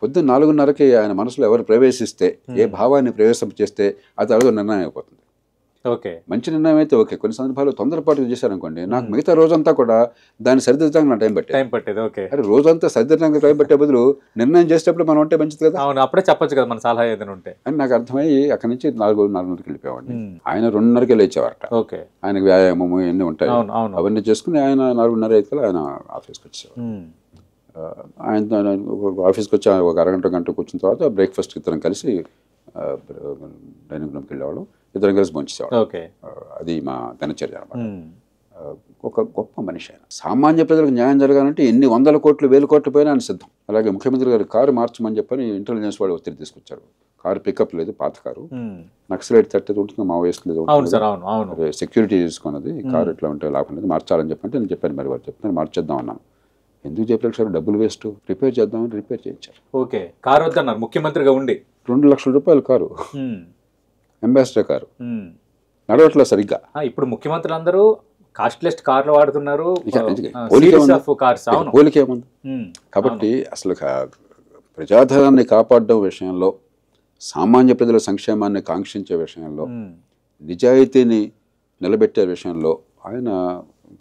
పొద్దున్న 4:30కి ఆయన మనసులో ఎవరు ప్రవేశిస్తే, ఏ భావాన్ని ప్రవేశింపచేస్తే అది అడుగు నిర్ణయం అయిపోతుంది. ఓకే, మంచి నిర్ణయం అయితే ఓకే, కొన్ని సందర్భాలు తొందరపాటు చేశారనుకోండి, నాకు మిగతా రోజంతా కూడా దాన్ని సరిదిద్దడానికి నా టైం పట్టేది. ఓకే, అరే రోజంతా సరిదిద్దడానికి టైం పట్టే బదులు నిర్ణయం చేసేటప్పుడు మనం ఉంటే మంచిది కదా. అవును, అప్పుడే చెప్పొచ్చు కదా మన సలహా ఏదైనా ఉంటే అని నాకు అర్థమయ్యి అక్కడి నుంచి 4:30కి వెళ్ళిపోయామండి. ఆయన 2:30కి లేచేవారట. ఓకే, ఆయనకు వ్యాయామము ఎన్ని ఉంటాయి అవన్నీ చేసుకుని ఆయన 4:30 ఆయన ఆఫీస్కి వచ్చేవారు. ఆయన ఆఫీస్కి వచ్చి ఒక గంట కూర్చున్న తర్వాత బ్రేక్ఫాస్ట్కి ఇద్దరం కలిసి డైనింగ్ రూమ్కి వెళ్ళేవాళ్ళం, ఇద్దరం కలిసి భోంచేసేవాళ్ళం. ఓకే, అది మా దినచర్య అనమాట. ఒక గొప్ప మనిషి ఆయన. సామాన్య ప్రజలకు న్యాయం జరగాలంటే ఎన్ని 100 కోట్లు 1000 కోట్లు పోయినా ఆయన సిద్ధం. అలాగే ముఖ్యమంత్రి గారు కారు మార్చమని చెప్పని ఇంటెలిజెన్స్ వాళ్ళు ఒత్తిడి తీసుకొచ్చారు. కారు పికప్ లేదు, పాత కారు, నక్సలైట్ తట్టేది ఉంటుంది, మా వయసు లేదు, సెక్యూరిటీ తీసుకున్నది, కారు ఇట్లా ఉంటే లాభం లేదు, మార్చాలని చెప్పంటే నేను చెప్పాను, మరి వారు చెప్తాను మార్చేద్దాం అన్నాను. ఎందుకు చెప్పలేదు సార్, డబ్బులు వేస్ట్, రిపేర్ చేద్దామని రిపేర్ చేయించారు. ఓకే, కారు వద్దన్నారు ముఖ్యమంత్రిగా ఉండి. 2 లక్షల రూపాయల కారు, అంబాసిడర్ కారు, నడవట్లేదు సరిగ్గా. ఇప్పుడు ముఖ్యమంత్రులు అందరూ కాస్ట్లెస్ట్ కార్లు వాడుతున్నారు, పోలికేముంది. కాబట్టి అసలు ప్రజాధనాన్ని కాపాడడం విషయంలో, సామాన్య ప్రజల సంక్షేమాన్ని కాంక్షించే విషయంలో, నిజాయితీని నిలబెట్టే విషయంలో ఆయన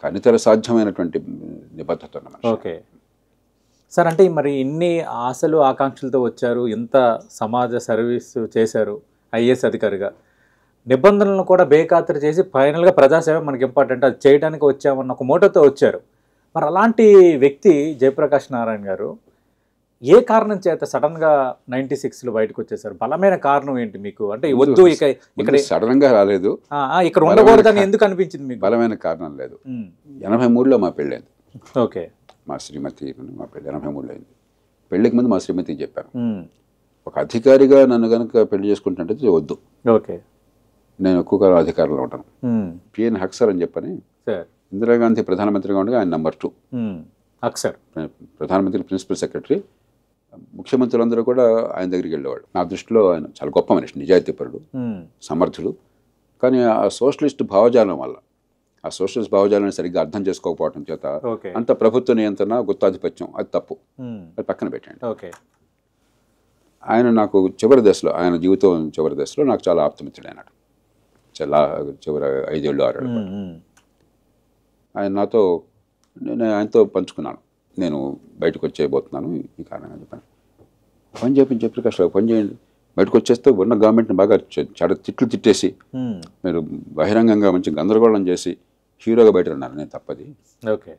అనితర సాధ్యమైనటువంటి నిబద్ధత ఉన్న మనిషి. ఓకే సార్, అంటే మరి ఇన్ని ఆశలు ఆకాంక్షలతో వచ్చారు, ఇంత సమాజ సర్వీస్ చేశారు ఐఏఎస్ అధికారిగా, నిబంధనలను కూడా బేఖాతరు చేసి ఫైనల్గా ప్రజాసేవ మనకి ఇంపార్టెంట్, అది చేయడానికి వచ్చామన్న ఒక మోటోతో వచ్చారు. మరి అలాంటి వ్యక్తి జయప్రకాష్ నారాయణ గారు ఏ కారణం చేత సడన్ గా 96లో బయటకు వచ్చేసారు? బలమైన కారణం ఏంటి మీకు? అంటే వద్దు ఇక్కడ సడన్ గా రాలేదు, ఇక్కడ ఉండకూడదని ఎందుకు అనిపించింది మీకు? బలమైన కారణం లేదు. 83లో మా పెళ్ళైంది. ఓకే. మా శ్రీమతి మా పెళ్ళి 83లో అయింది. పెళ్ళికి ముందు మా శ్రీమతికి చెప్పాను, ఒక అధికారిగా నన్ను కనుక పెళ్లి చేసుకుంటుంటే వద్దు, ఓకే, నేను ఎక్కువ కాలం అధికారంలో ఉంటాను. పిఎన్ హక్సర్ అని చెప్పని ఇందిరాగాంధీ ప్రధానమంత్రిగా ఉండగా ఆయన నెంబర్ 2 హక్సర్, ప్రధానమంత్రి ప్రిన్సిపల్ సెక్రటరీ. ముఖ్యమంత్రులందరూ కూడా ఆయన దగ్గరికి వెళ్ళేవాడు. నా దృష్టిలో ఆయన చాలా గొప్ప మనిషి, నిజాయితీపరుడు, సమర్థుడు. కానీ ఆ సోషలిస్ట్ భావజాలం వల్ల, ఆ సోషలిస్ట్ భావజాలాన్ని సరిగ్గా అర్థం చేసుకోకపోవడం చేత అంత ప్రభుత్వ నియంత్రణ, గుత్తాధిపత్యం అది తప్పు, అది పక్కన పెట్టండి. ఆయన నాకు చివరి దశలో, ఆయన జీవితం చివరి దశలో నాకు చాలా ఆప్తమిత్రుడు అయినాడు. చాలా చివరి 5 ఏళ్ళు 6 ఏళ్ళు ఆయన నాతో, నేను ఆయనతో పంచుకున్నాను, నేను బయటకు వచ్చేయబోతున్నాను ఈ కారణంగా చెప్పాను. పని చేపించి చెప్పి కష్టం, పని చేయండి, బయటకు వచ్చేస్తే ఉన్న గవర్నమెంట్ని బాగా చాలా తిట్లు తిట్టేసి మీరు బహిరంగంగా మంచి గందరగోళం చేసి హీరోగా బయట ఉన్నారు. నేను తప్పది. ఓకే,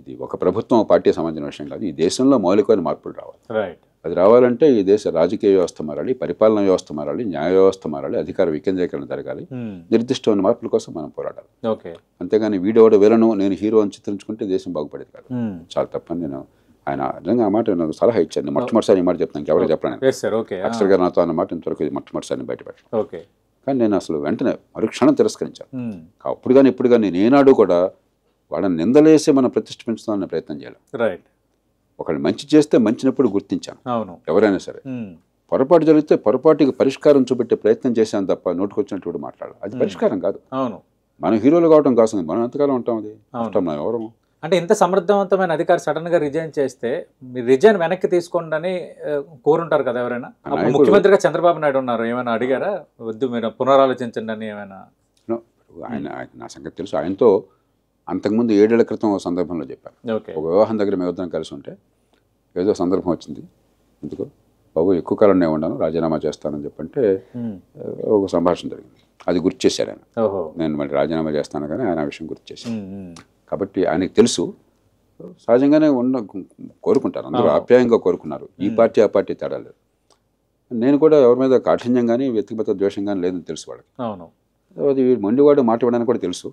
ఇది ఒక ప్రభుత్వం పార్టీ సంబంధించిన విషయం కాదు. ఈ దేశంలో మౌలికమైన మార్పులు రావాలి. రైట్. అది రావాలంటే ఈ దేశ రాజకీయ వ్యవస్థ మారాలి, పరిపాలన వ్యవస్థ మారాలి, న్యాయ వ్యవస్థ మారాలి, అధికార వికేంద్రీకరణ జరగాలి, నిర్దిష్టమైన మార్పుల కోసం మనం పోరాడాలి. ఓకే, అంతేగాని వీడోడు విలను నేను హీరో అని చిత్రించుకుంటే దేశం బాగుపడేది కాదు. చాలా తప్పని నేను, ఆయన నిజంగా ఆ మాట నాకు సలహా ఇచ్చాను. మొట్టమొదటిసారి ఈ మాట చెప్తాను, ఇంకెవరికి చెప్పలేను. అక్షర్ గారు నాతో అన్న మాట ఇంతవరకు మొట్టమొదటిసారి బయటపెట్టాను. కానీ నేను అసలు వెంటనే మరుక్షణం తిరస్కరించాను. అప్పుడు కానీ ఇప్పుడు కానీ నేనాడు కూడా వాళ్ళని నిందలేసి మనం ప్రతిష్ఠ పెంచుతామనే ప్రయత్నం చేయాలి. రైట్. ఒకళ్ళు మంచి చేస్తే మంచినప్పుడు గుర్తించాను. అవును, ఎవరైనా సరే. పొరపాటు జరిగితే పొరపాటుకి పరిష్కారం చూపెట్టే ప్రయత్నం చేశాను తప్ప నోటుకొచ్చినట్టు మాట్లాడాలి. అది పరిష్కారం కాదు. అవును, మనం హీరోలు కావడం కాదు, మనం ఎంతకాలం ఉంటాం, అది మనం ఎవరు. అంటే ఇంత సమర్థవంతమైన అధికారి సడన్ గా రిజైన్ చేస్తే మీరు రిజైన్ వెనక్కి తీసుకోండి అని కోరుంటారు కదా ఎవరైనా? ముఖ్యమంత్రిగా చంద్రబాబు నాయుడు ఉన్నారు, ఏమైనా అడిగారా వద్దు మీరు పునరాలోచించండి అని ఏమైనా? ఆయన నా సంగతి తెలుసు. ఆయనతో అంతకుముందు 7 ఏళ్ల క్రితం ఒక సందర్భంలో చెప్పాను. ఒక వివాహం దగ్గర మేమిద్దరం కలిసి ఉంటే ఏదో సందర్భం వచ్చింది, ఎందుకో బాబు ఎక్కువ కాలం నేను ఉన్నాను, రాజీనామా చేస్తానని చెప్పంటే ఒక సంభాషణ జరిగింది. అది గుర్తు చేశారు ఆయన. నేను మళ్ళీ రాజీనామా చేస్తాను కానీ ఆయన ఆ విషయం గుర్తు చేశాను. కాబట్టి ఆయనకు తెలుసు, సహజంగానే కోరుకుంటారు, అందరూ ఆప్యాయంగా కోరుకున్నారు. ఈ పార్టీ ఆ పార్టీ తేడా లేదు. నేను కూడా ఎవరి మీద కాఠిన్యం కానీ వ్యక్తిగత ద్వేషం కానీ లేదని తెలుసు వాళ్ళకి. అది మొండివాడు మాట ఇవ్వడానికి కూడా తెలుసు.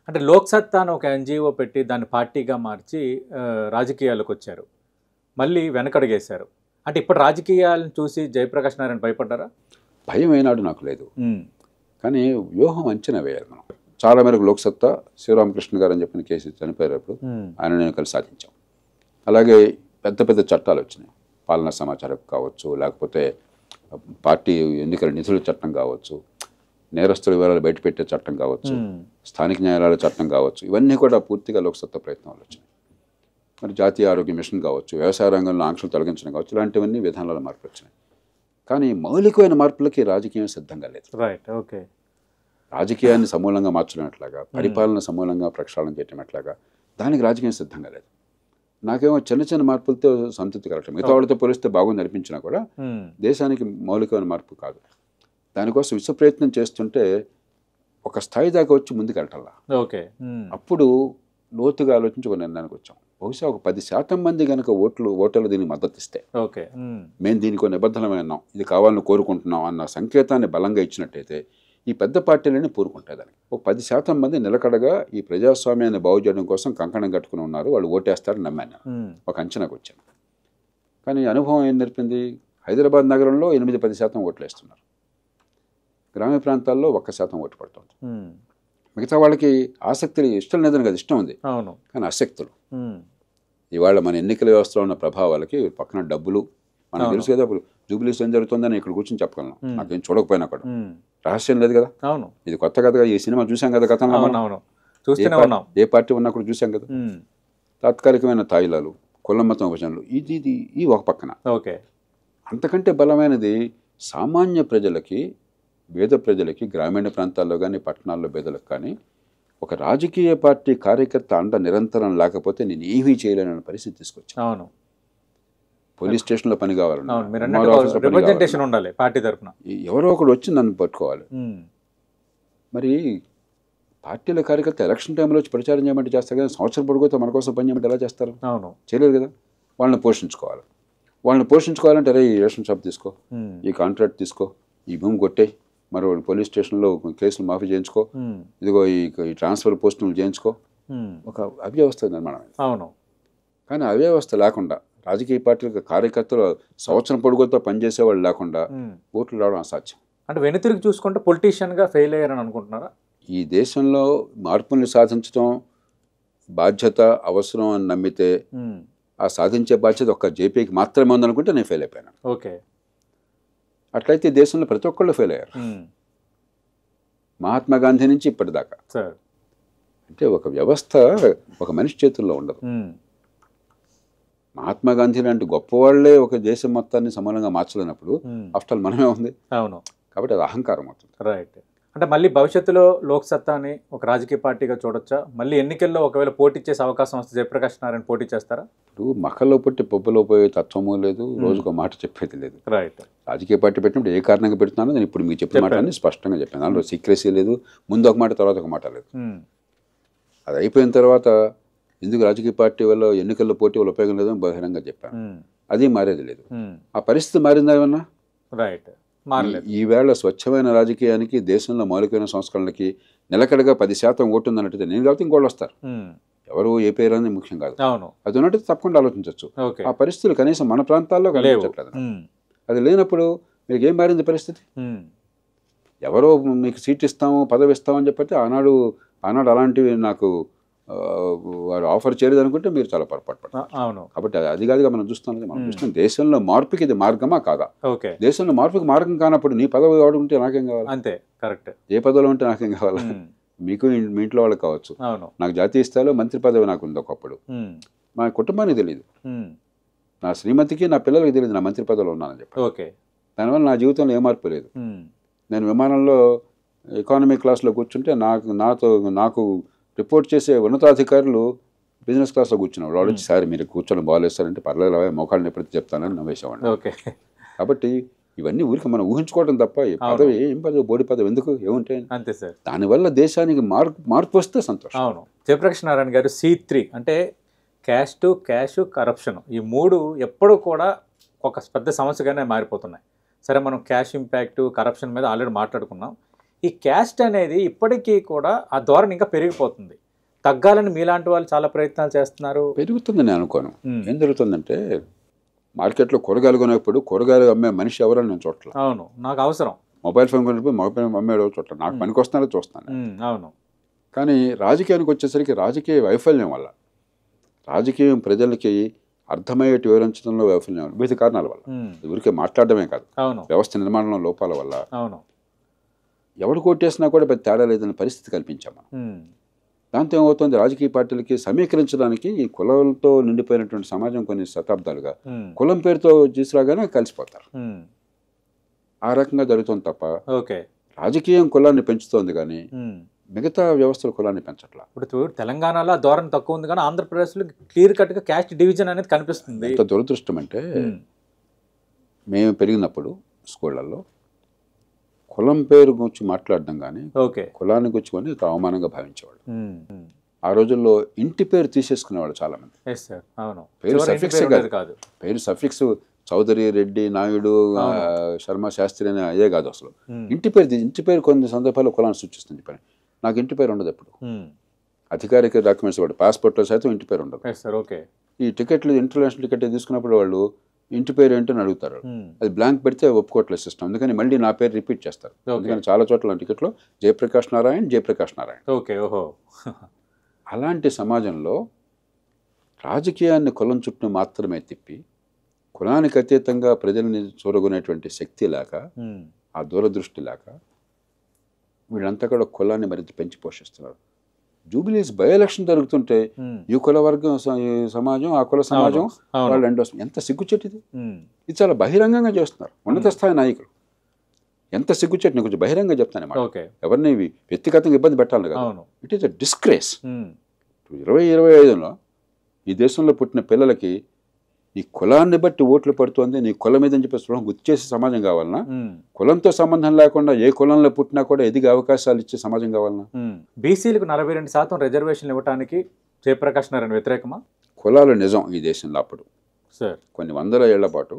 అంటే లోక్సత్తా అని ఒక ఎన్జిఓ పెట్టి దాన్ని పార్టీగా మార్చి రాజకీయాలకు వచ్చారు, మళ్ళీ వెనకడుగేశారు. అంటే ఇప్పుడు రాజకీయాలను చూసి జయప్రకాష్ నారాయణ భయపడ్డారా? భయం అయినాడు నాకు లేదు, కానీ వ్యూహం అంచనా వేయాలి మనం. చాలా మేరకు లోక్సత్తా శివరామకృష్ణ గారు అని చెప్పిన కేసు చనిపోయేటప్పుడు ఆయన నేను కలిసి సాధించాం. అలాగే పెద్ద పెద్ద చట్టాలు వచ్చినాయి, పాలనా సమాచారం కావచ్చు, లేకపోతే పార్టీ ఎన్నికల నిధుల చట్టం కావచ్చు, నేరస్తుల వివరాలు బయటపెట్టే చట్టం కావచ్చు, స్థానిక న్యాయాలయాల చట్టం కావచ్చు, ఇవన్నీ కూడా పూర్తిగా లోక్సత్తా ప్రయత్నాలు వచ్చినాయి. మరి జాతీయ ఆరోగ్య మిషన్ కావచ్చు, వ్యవసాయ రంగంలో ఆంక్షలు తొలగించడం కావచ్చు, ఇలాంటివన్నీ విధానాల మార్పులు వచ్చినాయి. కానీ మౌలికమైన మార్పులకి రాజకీయం సిద్ధంగా లేదు. రైట్. ఓకే. రాజకీయాన్ని సమూలంగా మార్చడం ఎట్లాగా, పరిపాలన సమూలంగా ప్రక్షాళన చేయడం ఎట్లాగా, దానికి రాజకీయం సిద్ధంగా లేదు. నాకేమో చిన్న చిన్న మార్పులతో సంతృప్తి కలగటం, మిగతా వాళ్ళతో పోలిస్తే బాగుంది అనిపించినా కూడా దేశానికి మౌలికమైన మార్పు కాదు. దానికోసం విశ్వ ప్రయత్నం చేస్తుంటే ఒక స్థాయి దాకా వచ్చి ముందుకు వెళ్ళటల్లా. ఓకే. అప్పుడు లోతుగా ఆలోచించి ఒక నిర్ణయానికి వచ్చాం. బహుశా ఒక 10% మంది కనుక ఓటర్లు దీనికి మద్దతు ఇస్తే, మేము దీనికి నిబద్ధనమే ఉన్నాం, ఇది కావాలని కోరుకుంటున్నాం అన్న సంకేతాన్ని బలంగా ఇచ్చినట్టయితే ఈ పెద్ద పార్టీలని పూరుకుంటాయి. దానికి ఒక 10% మంది నిలకడగా ఈ ప్రజాస్వామ్యాన్ని బాగు చేయడం కోసం కంకణం కట్టుకుని ఉన్నారు, వాళ్ళు ఓటేస్తారని నమ్మాను. ఒక అంచనాకు వచ్చాను. కానీ అనుభవం ఏం నేర్పింది? హైదరాబాద్ నగరంలో 8-10% ఓట్లు వేస్తున్నారు, గ్రామీణ ప్రాంతాల్లో 1% ఓటు పడుతుంది. మిగతా వాళ్ళకి ఆసక్తి ఇష్టం లేదని కదా, ఇష్టం ఉంది కానీ ఆసక్తులు. ఇవాళ మన ఎన్నికల వ్యవస్థలో ఉన్న ప్రభావాలకి పక్కన డబ్బులు, మనకు తెలుసు కదా, జూబిలీస్ ఏం జరుగుతుందని ఇక్కడ కూర్చొని చెప్పగలను, నాకేం చూడకపోయినా కూడా రహస్యం లేదు కదా. ఇది కొత్త కదా, ఈ సినిమా చూసాం కదా గతంలో, ఏ పార్టీ ఉన్నా కూడా చూసాం కదా. తాత్కాలికమైన తాయిలాలు, కుల మతం విభజనలు, ఇది ఒక పక్కన. అంతకంటే బలమైనది సామాన్య ప్రజలకి, పేద ప్రజలకి, గ్రామీణ ప్రాంతాల్లో కానీ పట్టణాల్లో పేదలకు కానీ ఒక రాజకీయ పార్టీ కార్యకర్త అండ నిరంతరం లేకపోతే నేను ఏమీ చేయలేనన్న పరిస్థితి తీసుకొచ్చాను. పోలీస్ స్టేషన్లో పని కావాలన్నా, ఎవరో ఒకడు వచ్చి నన్ను పట్టుకోవాలి. మరి పార్టీల కార్యకర్త ఎలక్షన్ టైంలో వచ్చి ప్రచారం చేయమంటే చేస్తారు కదా, సంవత్సరం పొడుగుతో మన కోసం పని చేయమంటే ఎలా చేస్తారు? చేయలేరు కదా. వాళ్ళని పోషించుకోవాలి. వాళ్ళని పోషించుకోవాలంటే అరే ఈ రేషన్ షాప్ తీసుకో, ఈ కాంట్రాక్ట్ తీసుకో, ఈ భూమి కొట్టే, మరి వాళ్ళు పోలీస్ స్టేషన్లో కేసులు మాఫీ చేయించుకో, ఇదిగో ఈ ట్రాన్స్ఫర్ పోస్టులు చేయించుకో, ఒక అవ్యవస్థ నిర్మాణం. అవును. కానీ అవ్యవస్థ లేకుండా రాజకీయ పార్టీలకు కార్యకర్తలు సంవత్సరం పొడుగుతో పనిచేసే వాళ్ళు లేకుండా ఓట్లు రావడం అసాధ్యం. అంటే వెనుతిరిగి చూసుకుంటే పొలిటీషియన్గా ఫెయిల్ అయ్యారని అనుకుంటున్నారా? ఈ దేశంలో మార్పుల్ని సాధించడం బాధ్యత అవసరం అని నమ్మితే ఆ సాధించే బాధ్యత ఒక్క జేపీకి మాత్రమే ఉందనుకుంటే నేను ఫెయిల్ అయిపోయాను. ఓకే. అట్లయితే దేశంలో ప్రతి ఒక్కళ్ళు ఫెయిల్ అయ్యారు, మహాత్మా గాంధీ నుంచి ఇప్పటిదాకా. అంటే ఒక వ్యవస్థ ఒక మనిషి చేతుల్లో ఉండదు. మహాత్మా గాంధీ లాంటి గొప్పవాళ్లే ఒక దేశం మొత్తాన్ని సమానంగా మార్చలేనప్పుడు ఆఫ్టర్ ఆల్ మనమే ఉంది. అవును. కాబట్టి అది అహంకారం అవుతుంది. రైట్. అంటే మళ్ళీ భవిష్యత్తులో లోక్సత్తాని ఒక రాజకీయ పార్టీగా చూడొచ్చా? మళ్ళీ ఎన్నికల్లో ఒకవేళ పోటీ చేసే అవకాశం వస్తే జయప్రకాష్ నారాయణ పోటీ చేస్తారా? ఇప్పుడు మక్కల్లో పుట్టి పప్పులో పోయే తత్వము లేదు, రోజుకు మాట చెప్పేది లేదు. రైట్. రాజకీయ పార్టీ పెట్టినప్పుడు ఏ కారణంగా పెడుతున్నానో నేను ఇప్పుడు మీకు చెప్పిన మాటని స్పష్టంగా చెప్పాను. దాంట్లో సీక్రెసీ లేదు, ముందు ఒక మాట తర్వాత ఒక మాట లేదు. అది అయిపోయిన తర్వాత ఎందుకు రాజకీయ పార్టీ వల్ల ఎన్నికల్లో పోటీ వల్ల ఉపయోగం లేదని బహిరంగంగా చెప్పాను. అది మారేది లేదు. ఆ పరిస్థితి మారిందా ఏమన్నా? రైట్. మారలేదు. ఈవేళ స్వచ్ఛమైన రాజకీయానికి, దేశంలో మౌలికమైన సంస్కరణలకి నిలకడగా 10% ఓటు ఉందన్నట్టు నేను కాబట్టి ఇంకోళ్ళు వస్తారు. ఎవరు ఏ పేరు అనేది ముఖ్యం కాదు. అది ఉన్నట్టు తప్పకుండా ఆలోచించవచ్చు. ఆ పరిస్థితులు కనీసం మన ప్రాంతాల్లో కనిపించట్లేదు. అది లేనప్పుడు మీకు ఏం మారింది పరిస్థితి? ఎవరో మీకు సీట్ ఇస్తాము పదవి ఇస్తామని చెప్పి ఆనాడు అలాంటివి నాకు వారు ఆఫర్ చేయలేదు అనుకుంటే మీరు చాలా పొరపాటు పడతారు. అవును. కాబట్టి అది కాదుగా మనం చూస్తున్నాం దేశంలో మార్పుకి ఇది మార్గమా కాదా? దేశంలో మార్పుకి మార్గం కానప్పుడు నీ పదవి వాడుకుంటే నాకేం కావాలి? అంతే. కరెక్ట్. ఏ పదవిలో ఉంటే నాకేం కావాలి? మీకు మీ ఇంట్లో వాళ్ళకి కావచ్చు. నాకు జాతీయ స్థాయిలో మంత్రి పదవి నాకు ఉంది ఒకప్పుడు. మా కుటుంబానికి తెలియదు, నా శ్రీమతికి నా పిల్లలకి తెలియదు నా మంత్రి పదవిలో ఉన్నానని చెప్పి. దానివల్ల నా జీవితంలో ఏ మార్పు లేదు. నేను విమానంలో ఎకానమీ క్లాస్లో కూర్చుంటే నాకు రిపోర్ట్ చేసే ఉన్నతాధికారులు బిజినెస్ క్లాస్లో కూర్చున్నారు. వాళ్ళు వచ్చి సార్ మీరు కూర్చొని బాగాలేస్తారంటే పర్లేదు మోకాళ్ళని ఎప్పుడైతే చెప్తానని నవ్వేసేవాడిని. కాబట్టి ఇవన్నీ ఊరికి మనం ఊహించుకోవడం తప్ప పదవి ఏం పదవి, బోడి పదవి ఎందుకు ఏముంటాయి? అంతే సార్. దానివల్ల దేశానికి మార్పు వస్తే సంతోషం. అవును. జయప్రకాష్ నారాయణ గారు C3 అంటే క్యాస్ట్, క్యాష్, కరప్షన్ ఈ మూడు ఎప్పుడూ కూడా ఒక పెద్ద సమస్యగానే మారిపోతున్నాయి. సరే, మనం క్యాష్ ఇంపాక్ట్, కరప్షన్ మీద ఆల్రెడీ మాట్లాడుకున్నాం. ఈ క్యాస్ట్ అనేది ఇప్పటికీ కూడా ఆ ధోరణి ఇంకా పెరిగిపోతుంది. తగ్గాలని మీలాంటి వాళ్ళు చాలా ప్రయత్నాలు చేస్తున్నారు. పెరుగుతుందని నేను అనుకోను. ఏం జరుగుతుందంటే మార్కెట్లో కూరగాయలు కొనేప్పుడు కూరగాయలు అమ్మే మనిషి ఎవరని నేను చూడట్లేదు. అవును, నాకు అవసరం. మొబైల్ ఫోన్ కొనేప్పుడు మొబైల్ అమ్మేవాడు చూడట్లేదు, నాకు పనికి వస్తున్నారో చూస్తాను. అవును. కానీ రాజకీయానికి వచ్చేసరికి రాజకీయ వైఫల్యం వల్ల, రాజకీయం ప్రజలకి అర్థమయ్యేటి వివరించడంలో వైఫల్యం వివిధ కారణాల వల్ల, ఊరికే మాట్లాడడమే కాదు, వ్యవస్థ నిర్మాణంలో లోపాల వల్ల ఎవడు కొట్టేసినా కూడా పెద్ద తేడా లేదన్న పరిస్థితి కల్పించాం మనం. దాంతో ఏమవుతుంది, రాజకీయ పార్టీలకి సమీకరించడానికి ఈ కులంతో నిండిపోయినటువంటి సమాజం కొన్ని శతాబ్దాలుగా కులం పేరుతో తీసుకురాగానే కలిసిపోతారు. ఆ రకంగా జరుగుతుంది తప్ప రాజకీయం కులాన్ని పెంచుతోంది కానీ మిగతా వ్యవస్థల కులాన్ని పెంచట్లా. ఇప్పుడు తెలంగాణలో ధోరణి తక్కువ ఉంది కానీ ఆంధ్రప్రదేశ్లో క్లియర్ కట్గా క్యాస్ట్ డివిజన్ అనేది కనిపిస్తుంది. ఎంత దురదృష్టం అంటే మేము పెరిగినప్పుడు స్కూళ్ళల్లో కులం పేరు గురించి మాట్లాడడం కానీ కులాన్ని గురించి కానీ అవమానంగా భావించేవాడు. ఆ రోజుల్లో ఇంటి పేరు తీసేసుకునేవాడు చాలా మంది. పేరు సఫిక్స్ కాదు, పేరు సఫిక్స్ చౌదరి, రెడ్డి, నాయుడు, శర్మ, శాస్త్రి అనే అదే కాదు అసలు. ఇంటి పేరు కొన్ని సందర్భాల్లో కులాన్ని సూచిస్తుంది. పని నాకు ఇంటి పేరు ఉండదు ఎప్పుడు. అధికారిక డాక్యుమెంట్స్ కూడా పాస్పోర్ట్లో సైతం ఇంటి పేరు ఉండదు. ఈ టికెట్లు ఇంటర్నేషనల్ టికెట్ తీసుకున్నప్పుడు వాళ్ళు ఇంటి పేరు ఏంటని అడుగుతారు. అది బ్లాంక్ పెడితే ఒప్పుకోవట్లేదు సిస్టమ్. అందుకని మళ్ళీ నా పేరు రిపీట్ చేస్తారు. అందుకని చాలా చోట్ల టికెట్లో జయప్రకాష్ నారాయణ. అలాంటి సమాజంలో రాజకీయాన్ని కులం చుట్టూ మాత్రమే తిప్పి కులానికి అతీతంగా ప్రజల్ని చూరగొనేటువంటి శక్తి లేక, ఆ దూరదృష్టి లేక వీళ్ళంతా కూడా కులాన్ని మరింత పెంచి పోషిస్తున్నారు. జూబిలీస్ బై ఎలక్షన్ జరుగుతుంటే ఈ కుల వర్గం సమాజం, ఆ కుల సమాజం వాళ్ళు ఎంత సిగ్గుచెట్టిది. ఇది చాలా బహిరంగంగా చేస్తున్నారు ఉన్నత స్థాయి నాయకులు. ఎంత సిగ్గుచెట్టు, నేను కొంచెం బహిరంగంగా చెప్తాను. ఎవరిని వ్యక్తిగతంగా ఇబ్బంది పెట్టాలి కదా. It is a disgrace. 2025లో ఈ దేశంలో పుట్టిన పిల్లలకి నీ కులాన్ని బట్టి ఓట్లు పడుతుంది, నీ కులం మీద అని చెప్పి గుర్తు చేసే సమాజం కావాలన్నా, కులంతో సంబంధం లేకుండా ఏ కులంలో పుట్టినా కూడా ఎదిగే అవకాశాలు ఇచ్చే సమాజం కావాలన్నా. బీసీలకు 42% రిజర్వేషన్లు ఇవ్వడానికి జయప్రకాష్ నారాయణ వ్యతిరేకమా? కులాలు నిజం ఈ దేశంలో అప్పుడు సార్ కొన్ని వందల ఏళ్ల పాటు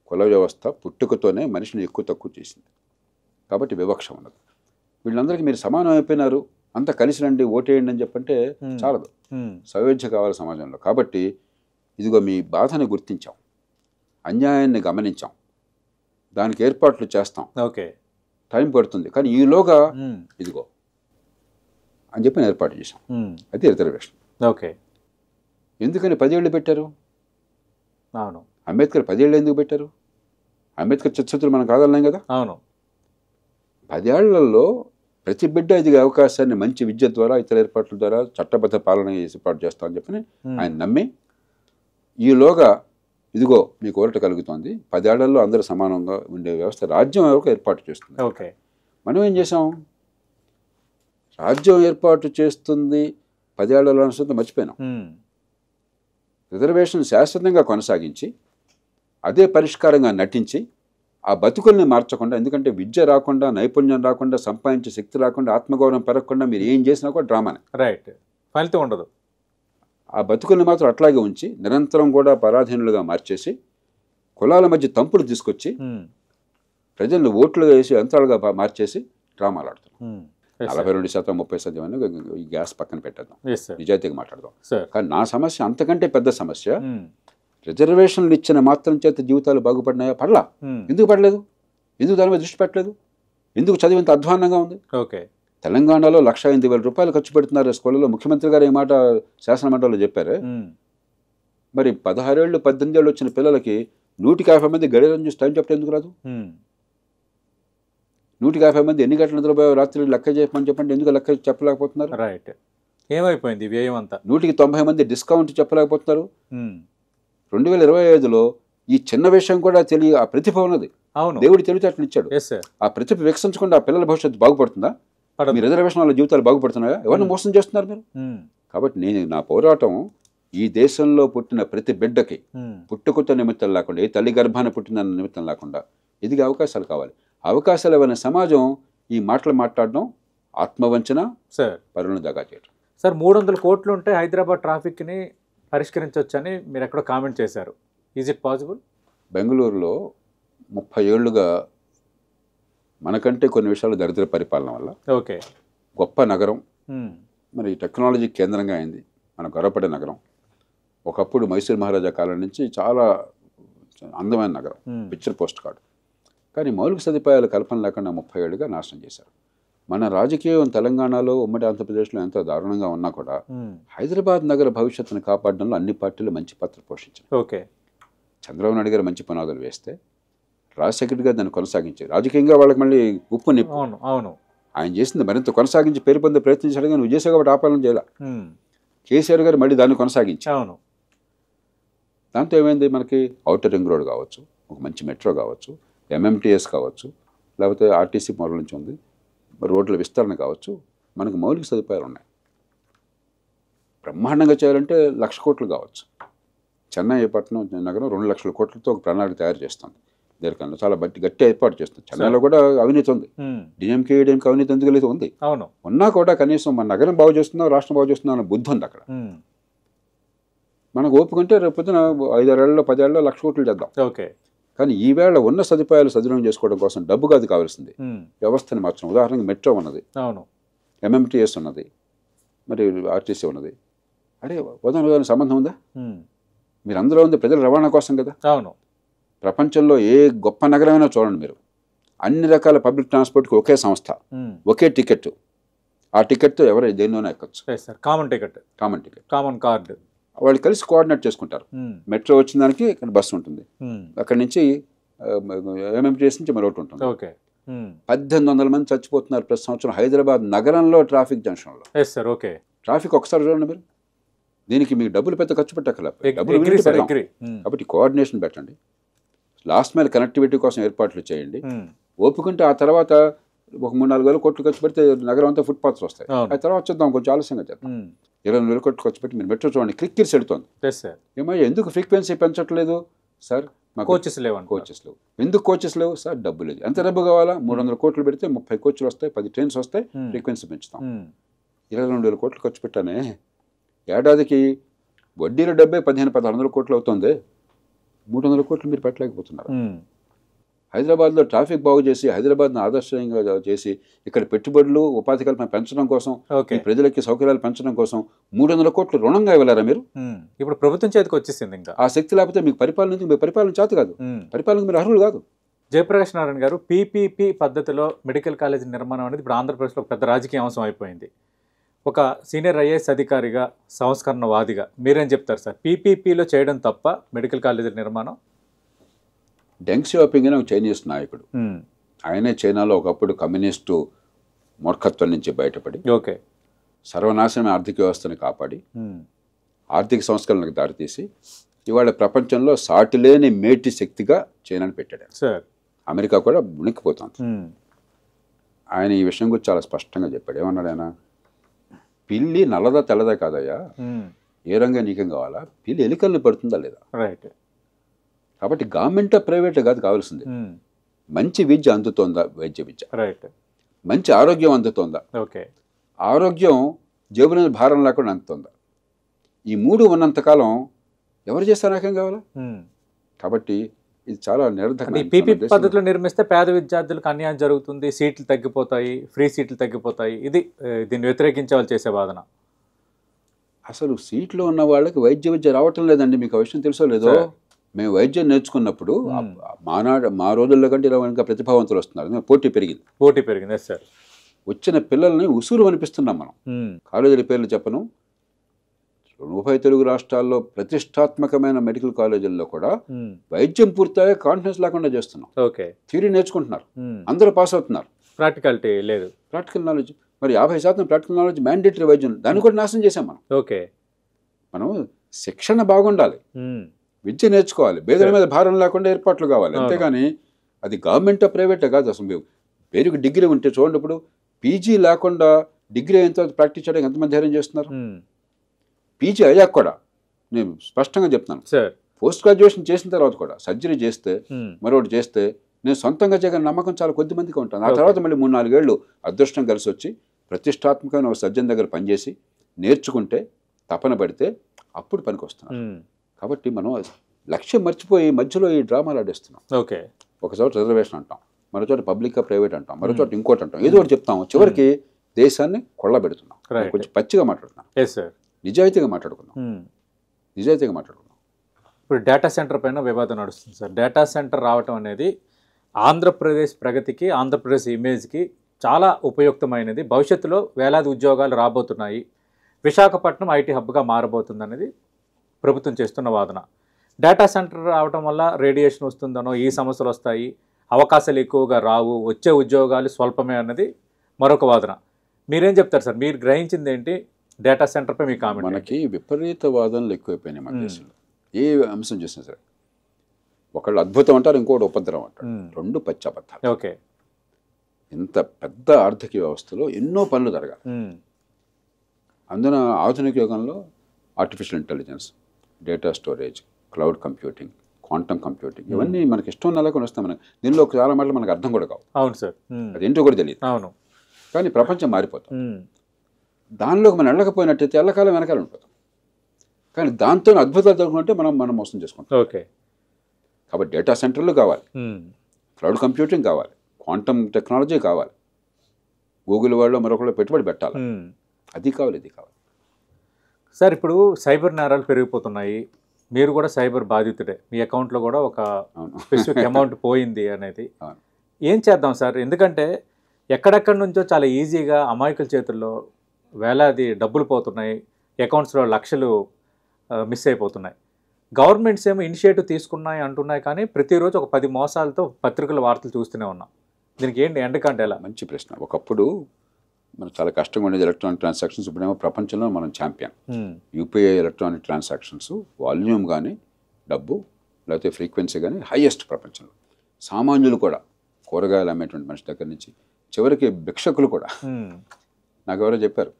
కుల వ్యవస్థ పుట్టుకతోనే మనిషిని ఎక్కువ తక్కువ చేసింది. కాబట్టి వివక్ష ఉన్నది. వీళ్ళందరికీ మీరు సమానం అయిపోయినారు, అంతా కలిసి రండి ఓటేయండి అని చెప్పంటే చాలదు. సయోధ్య కావాలి సమాజంలో. కాబట్టి ఇదిగో మీ బాధని గుర్తించాం, అన్యాయాన్ని గమనించాం, దానికి ఏర్పాట్లు చేస్తాం, ఓకే టైం పడుతుంది, కానీ ఈలోగా ఇదిగో అని చెప్పి ఏర్పాటు చేశాం. అది రిజర్వేషన్. ఓకే. ఎందుకని 10 ఏళ్ళు పెట్టారు? అవును. అంబేద్కర్ 10 ఏళ్ళు ఎందుకు పెట్టారు? అంబేద్కర్ చిత్తశుద్ధులు మనం కాదన్నాం కదా. అవును. 10 ఏళ్లలో ప్రతి బిడ్డ ఎదిగే అవకాశాన్ని మంచి విద్య ద్వారా, ఇతర ఏర్పాట్ల ద్వారా చట్టబద్ధ పాలన ఏర్పాటు చేస్తామని చెప్పని ఆయన నమ్మి ఈలోగా ఇదిగో మీకు ఓరట కలుగుతోంది, 10 ఏళ్లలో అందరూ సమానంగా ఉండే వ్యవస్థ రాజ్యం వరకు ఏర్పాటు చేస్తుంది. ఓకే. మనం ఏం చేసాం? రాజ్యం ఏర్పాటు చేస్తుంది 10 ఏళ్లలో అనుసరించి మర్చిపోయినాం. రిజర్వేషన్ శాశ్వతంగా కొనసాగించి అదే పరిష్కారంగా నటించి ఆ బతుకుల్ని మార్చకుండా, ఎందుకంటే విద్య రాకుండా, నైపుణ్యం రాకుండా, సంపాదించే శక్తి రాకుండా, ఆత్మగౌరవం పెరగకుండా మీరు ఏం చేసినా కూడా డ్రామానే, రైట్, ఫలితం ఉండదు. ఆ బతుకుల్ని మాత్రం అట్లాగే ఉంచి నిరంతరం కూడా పరాధీనులుగా మార్చేసి కులాల మధ్య తంపులు తీసుకొచ్చి ప్రజలను ఓట్లు వేసి యంత్రాలుగా మార్చేసి డ్రామాలు ఆడుతున్నాం. 42% 30% అని ఈ గ్యాస్ పక్కన పెట్టేద్దాం, నిజాయితీగా మాట్లాడదాం. కానీ నా సమస్య అంతకంటే పెద్ద సమస్య. రిజర్వేషన్లు ఇచ్చిన మాత్రం చేత జీవితాలు బాగుపడినాయా? పడలా. ఎందుకు పడలేదు? ఎందుకు దాని మీద దృష్టి పెట్టలేదు? ఎందుకు చదివి ఇంత అధ్వాన్నంగా ఉంది? ఓకే. తెలంగాణలో 1,08,000 రూపాయలు ఖర్చు పెడుతున్నారు స్కూళ్ళలో. ముఖ్యమంత్రి గారు ఈ మాట శాసనమండలిలో చెప్పారు. మరి 16 ఏళ్ళు 18 ఏళ్ళు వచ్చిన పిల్లలకి 150 మంది గడియారం చూసి టైం చెప్పడం ఎందుకు రాదు? 150 మంది ఎన్ని గంటల నిద్రపోయే రాత్రి లెక్క చెప్పమని చెప్పండి, ఎందుకు లెక్క చెప్పలేకపోతున్నారు? రైట్. ఏమైపోయింది వ్యయం అంతా? 190 మంది డిస్కౌంట్ చెప్పలేకపోతున్నారు. 2025లో ఈ చిన్న విషయం కూడా తెలియ ఆ ప్రతిభ ఉన్నది. దేవుడు తెలివితేటలు ఇచ్చాడు. ఆ ప్రతిభ వికసించకుండా ఆ పిల్లల భవిష్యత్తు బాగుపడుతుందా? మీ రిజర్వేషన్ వల్ల జీవితాలు బాగుపడుతున్నాయా? ఎవరిని మోసం చేస్తున్నారు మీరు? కాబట్టి నా పోరాటం ఈ దేశంలో పుట్టిన ప్రతి బిడ్డకి పుట్టుకొత్త నిమిత్తం లేకుండా, ఏ తల్లి గర్భాన్ని పుట్టిన నిమిత్తం లేకుండా ఎదిగే అవకాశాలు కావాలి. అవకాశాలు ఇవ్వని సమాజం ఈ మాటలు మాట్లాడడం ఆత్మవంచన, పరులను దగా చేయడం. సార్ 300 కోట్లు ఉంటే హైదరాబాద్ ట్రాఫిక్ని పరిష్కరించవచ్చని మీరు ఎక్కడో కామెంట్ చేశారు. Is it possible? బెంగళూరులో 30 ఏళ్లుగా మనకంటే కొన్ని విషయాలు దరిద్ర పరిపాలన వల్ల ఓకే గొప్ప నగరం, మరి టెక్నాలజీ కేంద్రంగా అయింది, మన గొర్రపడే నగరం. ఒకప్పుడు మైసూర్ మహారాజా కాలం నుంచి చాలా అందమైన నగరం, పిక్చర్ పోస్ట్ కార్డు. కానీ మౌలిక సదుపాయాల కల్పన లేకుండా 30 ఏళ్ళుగా నాశనం చేశారు. మన రాజకీయం తెలంగాణలో, ఉమ్మడి ఆంధ్రప్రదేశ్లో ఎంతో దారుణంగా ఉన్నా కూడా హైదరాబాద్ నగర భవిష్యత్తును కాపాడడంలో అన్ని పార్టీలు మంచి పాత్ర పోషించారు. ఓకే. చంద్రబాబు నాయుడు గారు మంచి పునాదులు వేస్తే రాజశేఖర్ గారు దాన్ని కొనసాగించారు. రాజకీయంగా వాళ్ళకి మళ్ళీ ఉప్పు నిప్పు. అవును, ఆయన చేసింది మరింత కొనసాగించి పేరు పొందే ప్రయత్నించాడు, కానీ నువ్వు చేసావు కాబట్టి ఆపాలన చేయాల. కేసీఆర్ గారు మళ్ళీ దాన్ని కొనసాగించారు. దాంతో ఏమైంది? మనకి ఔటర్ రింగ్ రోడ్ కావచ్చు, ఒక మంచి మెట్రో కావచ్చు, ఎంఎంటీఎస్ కావచ్చు, లేకపోతే ఆర్టీసీ మోడల్ నుంచి ఉంది, రోడ్ల విస్తరణ కావచ్చు, మనకు మౌలిక సదుపాయాలు ఉన్నాయి. బ్రహ్మాండంగా చేయాలంటే 1,00,000 కోట్లు కావచ్చు. చెన్నై పట్టణం నగరం 2,00,000 కోట్లతో ఒక ప్రణాళిక తయారు చేస్తుంది. దేనికన్నా చాలా గట్టి ఏర్పాటు చేస్తుంది. చెన్నైలో కూడా అవినీతి ఉంది. డిఎంకే అవినీతి ఎందుకు లేదు? ఉంది. ఉన్నా కూడా కనీసం మన నగరం బాగు చేస్తున్నాం, రాష్ట్రం బాగు చేస్తున్నాం అన్న బుద్ధి ఉంది అక్కడ. మనకు ఓపుకుంటే రేపు పొద్దున 5-6 ఏళ్ళలో 10 ఏళ్ళలో 1,00,000 కోట్లు చేద్దాం. ఓకే. కానీ ఈవేళ ఉన్న సదుపాయాలు సద్వినియోగం చేసుకోవడం కోసం డబ్బు కాదు కావాల్సింది, వ్యవస్థని మార్చడం. ఉదాహరణకి మెట్రో ఉన్నది, ఎంఎంటీఎస్ ఉన్నది, మరి ఆర్టీసీ ఉన్నది. అంటే ఉదాహరణ సంబంధం ఉందా? మీరందరూ ఉంది ప్రజల రవాణా కోసం కదా. ప్రపంచంలో ఏ గొప్ప నగరమైనా చూడండి మీరు, అన్ని రకాల పబ్లిక్ ట్రాన్స్పోర్ట్కి ఒకే సంస్థ, ఒకే టికెట్. ఆ టికెట్తో ఎవరు దేనిలోనే ఎక్కచ్చు. Common ticket, common card. వాళ్ళు కలిసి కోఆర్డినేట్ చేసుకుంటారు. మెట్రో వచ్చిన దానికి ఇక్కడ బస్సు ఉంటుంది, అక్కడి నుంచి ఎంఎంటీఎస్ నుంచి మరొకటి ఉంటుంది. 1,800 మంది చచ్చిపోతున్నారు ప్రతి సంవత్సరం హైదరాబాద్ నగరంలో ట్రాఫిక్ జంక్షన్లో. ట్రాఫిక్ ఒకసారి చూడండి మీరు. దీనికి మీకు డబ్బులు పెద్ద ఖర్చు పెట్టక్కర్లేదు, కాబట్టి కోఆర్డినేషన్ పెట్టండి. లాస్ట్ మైల్ కనెక్టివిటీ కోసం ఏర్పాట్లు చేయండి. ఓపుకుంటే ఆ తర్వాత ఒక 3-4 కోట్లు ఖర్చు పెడితే నగరం అంతా ఫుట్పాత్స్ వస్తాయి. ఆ తర్వాత చూద్దాం, కొంచెం ఆలస్యంగా చేద్దాం. 20,000 కోట్లు ఖర్చు పెట్టి మీరు మెట్రో చూడండి, క్లిక్కిర్స్ ఎడుతోంది. ఏమయ్యా ఎందుకు ఫ్రీక్వెన్సీ పెంచట్లేదు సార్? కోచెస్ లేవు. ఎందుకు కోచెస్ లేవు సార్? డబ్బు లేదు. ఎంత డబ్బు కావాలా? 300 కోట్లు పెడితే 30 కోచ్లు వస్తాయి, 10 ట్రైన్స్ వస్తాయి, ఫ్రీక్వెన్సీ పెంచుతాం. 22,000 కోట్లు ఖర్చు పెట్టానే, ఏడాదికి వడ్డీల డబ్బే 1500-1600 కోట్లు అవుతుంది. 300 కోట్లు మీరు పెట్టలేకపోతున్నారు. హైదరాబాద్లో ట్రాఫిక్ బాగు చేసి హైదరాబాద్ను ఆదర్శంగా చేసి ఇక్కడ పెట్టుబడులు ఉపాధి కల్పన పెంచడం కోసం, ఈ ప్రజలకి సౌకర్యాలు పెంచడం కోసం 300 కోట్లు రుణంగా ఇవ్వలేరా మీరు? ఇప్పుడు ప్రభుత్వం చేతికి వచ్చేసింది. ఇంకా ఆ శక్తి లేకపోతే మీకు పరిపాలన చేత కాదు, పరిపాలనకు మీరు అర్హులు కాదు. జయప్రకాష్ నారాయణ గారు, పీపీపీ పద్ధతిలో మెడికల్ కాలేజ్ నిర్మాణం అనేది ఇప్పుడు ఆంధ్రప్రదేశ్లో పెద్ద రాజకీయ అంశం అయిపోయింది. ఒక సీనియర్ ఐఏఎస్ అధికారిగా, సంస్కరణవాదిగా మీరేం చెప్తారు సార్? పీపీపీలో చేయడం తప్ప మెడికల్ కాలేజీల నిర్మాణం? డెంగ్ షియాపింగ్ అనే ఒక చైనీస్ నాయకుడు, ఆయనే చైనాలో ఒకప్పుడు కమ్యూనిస్టు మూర్ఖత్వం నుంచి బయటపడి సర్వనాశనమైన ఆర్థిక వ్యవస్థను కాపాడి ఆర్థిక సంస్కరణలకు దారితీసి ఇవాళ ప్రపంచంలో సాటిలేని మేటి శక్తిగా చైనాను పెట్టాడు. అమెరికా కూడా మునిగిపోతుంది. ఆయన ఈ విషయం గురించి చాలా స్పష్టంగా చెప్పాడు. ఏమన్నాడు ఆయన? పిల్లి నల్లదా తెల్లదా కాదయ్యా, ఏ రంగా నీకేం కావాలా, పిల్లి ఎలికల్ని పడుతుందా లేదా. కాబట్టి గవర్నమెంట్ ప్రైవేట్ కాదు కావాల్సింది, మంచి విద్య అందుతోందా, వైద్య విద్య, మంచి ఆరోగ్యం అందుతోందా, ఆరోగ్యం జేబుల భారం లేకుండా అందుతోందా. ఈ 3 ఉన్నంతకాలం ఎవరు చేస్తే నాకేం కావాలా. కాబట్టి ఇది చాలా నిరర్ధకమైన. పీపీపీ పద్ధతిలో నిర్మిస్తే పేద విద్యార్థులకు అన్యాయం జరుగుతుంది, సీట్లు తగ్గిపోతాయి, ఫ్రీ సీట్లు తగ్గిపోతాయి. ఇది దీన్ని వ్యతిరేకించే వాళ్ళు చేసే వాదన. అసలు సీట్లో ఉన్న వాళ్ళకి వైద్య విద్య రావటం లేదండి. మీకు ఆ విషయం తెలుసో లేదో? మేము వైద్యం నేర్చుకున్నప్పుడు మా రోజుల్లో కంటే ఇలా ఇంకా ప్రతిభావంతులు వస్తున్నారు, పోటీ పెరిగింది సార్. వచ్చిన పిల్లల్ని ఉసూరు అనిపిస్తున్నాం మనం. కాలేజీల పేర్లు చెప్పను, ఉభయ తెలుగు రాష్ట్రాల్లో ప్రతిష్టాత్మకమైన మెడికల్ కాలేజీల్లో కూడా వైద్యం పూర్తిగా కాన్ఫిడెన్స్ లేకుండా చేస్తున్నాం. థియరీ నేర్చుకుంటున్నారు, అందరూ పాస్ అవుతున్నారు, ప్రాక్టికాలిటీ లేదు, ప్రాక్టికల్ నాలెడ్జ్. మరి 50% ప్రాక్టికల్ నాలెడ్జ్ మ్యాండేటరీ వైద్యం, దాన్ని కూడా నాశనం చేసాం మనం. మనం శిక్షణ బాగుండాలి, విద్య నేర్చుకోవాలి, పేదల మీద భారం లేకుండా ఏర్పాట్లు కావాలి. అంతేగాని అది గవర్నమెంట్ ప్రైవేటే కాదు. అసలు పేరుకి డిగ్రీ ఉంటే చూడండి, ఇప్పుడు పీజీ లేకుండా డిగ్రీ అయిన తర్వాత ప్రాక్టీస్ చేయడానికి ఎంతమంది ధైర్యం చేస్తున్నారు. పీజీ అయ్యాక కూడా నేను స్పష్టంగా చెప్తున్నాను, పోస్ట్ గ్రాడ్యుయేషన్ చేసిన తర్వాత కూడా సర్జరీ చేస్తే మరొకటి చేస్తే నేను సొంతంగా చేయగల నమ్మకం చాలా కొద్ది మందికి ఉంటాను. ఆ తర్వాత మళ్ళీ 3-4 ఏళ్ళు అదృష్టం కలిసి వచ్చి ప్రతిష్టాత్మకమైన ఒక సర్జన్ దగ్గర పనిచేసి నేర్చుకుంటే, తపన పడితే అప్పుడు పనికి వస్తున్నాను. కాబట్టి మనం లక్ష్యం మర్చిపోయి మధ్యలో ఈ డ్రామాలు ఆడేస్తున్నాం. ఒక చోట రిజర్వేషన్ అంటాం, మరో చోట పబ్లిక్ ప్రైవేట్ అంటాం, మరో చోట ఇంకోటి అంటాం, ఏదో ఒకటి చెప్తాం. చివరికి దేశాన్ని కొల్లబెడుతున్నాం. కొంచెం పచ్చిగా మాట్లాడుతున్నాం, నిజాయితీగా మాట్లాడుకున్నాం. ఇప్పుడు డేటా సెంటర్ పైన వివాదం నడుస్తుంది సార్. డేటా సెంటర్ రావటం అనేది ఆంధ్రప్రదేశ్ ప్రగతికి, ఆంధ్రప్రదేశ్ ఇమేజ్కి చాలా ఉపయుక్తమైనది. భవిష్యత్తులో వేలాది ఉద్యోగాలు రాబోతున్నాయి, విశాఖపట్నం ఐటీ హబ్గా మారబోతుంది అనేది ప్రభుత్వం చేస్తున్న వాదన. డేటా సెంటర్ రావడం వల్ల రేడియేషన్ వస్తుందనో, ఈ సమస్యలు వస్తాయి, అవకాశాలు ఎక్కువగా రావు, వచ్చే ఉద్యోగాలు స్వల్పమే అన్నది మరొక వాదన. మీరేం చెప్తారు సార్? మీరు గ్రహించింది ఏంటి డేటా సెంటర్పై మీ కామెంట్? మనకి విపరీత వాదనలు ఎక్కువైపోయినాయి మన దేశంలో. ఏ అంశం చేసినా సరే ఒకళ్ళు అద్భుతం అంటారు, ఇంకోటి ఉపద్రవం అంటారు, రెండు పచ్చి అబద్ధాలు. ఇంత పెద్ద ఆర్థిక వ్యవస్థలో ఎన్నో పనులు జరగాలి. అందున ఆధునిక యుగంలో artificial intelligence, data storage, cloud computing, quantum computing, ఇవన్నీ మనకి ఇష్టం నెలకొని వస్తాం. మనకి దీనిలో చాలా మాటలు మనకు అర్థం కూడా కావు. అవును సార్, అదేంటో కూడా తెలియదు. అవును, కానీ ప్రపంచం మారిపోతాం. దానిలోకి మనం వెళ్ళకపోయినట్టయితే ఎల్లకాలం వెనకాల ఉండిపోతాం. కానీ దాంతో అద్భుతాలు జరుగుతుంటే మనం మోసం చేసుకుంటాం. ఓకే, కాబట్టి డేటా సెంటర్లు కావాలి, క్లౌడ్ కంప్యూటింగ్ కావాలి, క్వాంటమ్ టెక్నాలజీ కావాలి, గూగుల్ వాళ్ళు మరొకళ్ళు పెట్టుబడి పెట్టాలి, అది కావాలి, ఇది కావాలి. సార్, ఇప్పుడు సైబర్ నేరాలు పెరిగిపోతున్నాయి. మీరు కూడా సైబర్ బాధితుడే, మీ అకౌంట్లో కూడా ఒక స్పెసిఫిక్ అమౌంట్ పోయింది అనేది. ఏం చేద్దాం సార్? ఎందుకంటే ఎక్కడెక్కడి నుంచో చాలా ఈజీగా అమాయకుల చేతుల్లో వేలాది డబ్బులు పోతున్నాయి, అకౌంట్స్లో లక్షలు మిస్ అయిపోతున్నాయి. గవర్నమెంట్స్ ఏమో ఇనిషియేటివ్ తీసుకున్నాయి అంటున్నాయి, కానీ ప్రతిరోజు ఒక 10 మోసాలతో పత్రికల వార్తలు చూస్తూనే ఉన్నాం. దీనికి ఏంటి ఎండకంటే ఎలా? మంచి ప్రశ్న. ఒకప్పుడు మనం చాలా కష్టంగా ఉండేది ఎలక్ట్రానిక్ ట్రాన్సాక్షన్స్. ఇప్పుడేమో ప్రపంచంలో మనం champion. UPI electronic transactions volume కానీ, డబ్బు లేకపోతే ఫ్రీక్వెన్సీ కానీ హైయెస్ట్ ప్రపంచంలో. సామాన్యులు కూడా, కూరగాయలు అమ్మేటువంటి మనిషి దగ్గర నుంచి చివరికి భిక్షకులు కూడా. నాకు ఎవరో చెప్పారు,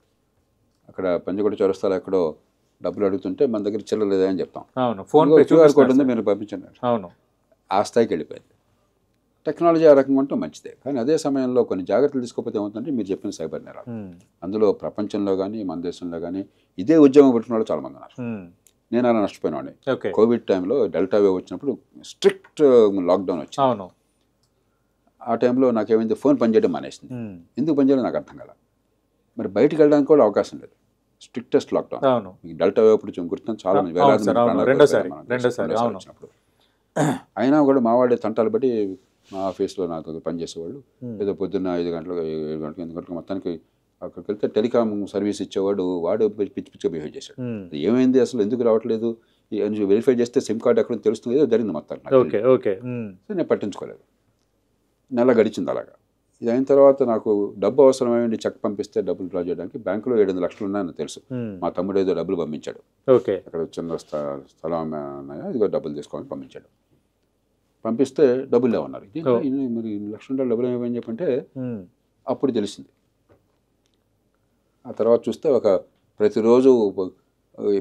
అక్కడ పంజగుట్ట చౌరస్తాలో ఎక్కడో డబ్బులు అడుగుతుంటే మన దగ్గర చిల్లర లేదా అని చెప్తాం. క్యూఆర్ కోడ్ ఉంది, మీరు పంపించండి. అవును, ఆ స్థాయికి వెళ్ళిపోయింది. టెక్నాలజీ ఆ రకంగా ఉంటే మంచిదే, కానీ అదే సమయంలో కొన్ని జాగ్రత్తలు తీసుకోకపోతే ఏమవుతుందంటే మీరు చెప్పిన సైబర్ నేరాలు. అందులో ప్రపంచంలో కానీ మన దేశంలో కానీ ఇదే ఉద్యోగం పెట్టుకున్న వాళ్ళు చాలామంది ఉన్నారు. నేను అలా నష్టపోయినాండి. ఓకే. కోవిడ్ టైంలో డెల్టా వేవ్ వచ్చినప్పుడు స్ట్రిక్ట్ లాక్డౌన్ వచ్చింది. అవును. ఆ టైంలో నాకేమైంది, ఫోన్ పనిచేయడం మానేసింది. ఎందుకు పనిచేయడం నాకు అర్థం కాల. మరి బయటకు వెళ్ళడానికి కూడా అవకాశం లేదు, స్ట్రిక్టెస్ట్ లాక్డౌన్. అవును. మీకు డెల్టా వేవ్ అప్పుడు గుర్తుంది, చాలా మంది వేలాది మంది ప్రాణాలు రెండోసారి కోల్పోయారు వచ్చినప్పుడు. అయినా కూడా మా వాళ్ళే తంటాలు బట్టి మా ఆఫీస్లో నాతో పనిచేసేవాళ్ళు ఏదో పొద్దున్న 5 గంటలకు 7 గంటలకు 8 గంటలకు మొత్తానికి అక్కడికి వెళ్తే టెలికాం సర్వీస్ ఇచ్చేవాడు వాడు పిచ్చి పిచ్చిగా బిహేవ్ చేశాడు. ఏమైంది అసలు, ఎందుకు రావట్లేదు, వెరిఫై చేస్తే సిమ్ కార్డు ఎక్కడ తెలుస్తుంది, ఏదో జరిగింది మొత్తం. సో నేను పట్టించుకోలేదు. నెల గడిచింది అలాగా. ఇది అయిన తర్వాత నాకు డబ్బు అవసరమైంది, చెక్ పంపిస్తే డబ్బులు డ్రా చేయడానికి బ్యాంకులో 700 లక్షలు ఉన్నాయని తెలుసు. మా తమ్ముడు ఏదో డబ్బులు పంపించాడు, అక్కడ చిన్న స్థలం ఇదిగో డబ్బులు తీసుకోవాలని పంపించాడు. పంపిస్తే డబ్బులు లేవన్నారు. మరి లక్షల డబ్బులు ఏమని చెప్పంటే అప్పుడు తెలిసింది. ఆ తర్వాత చూస్తే ప్రతిరోజు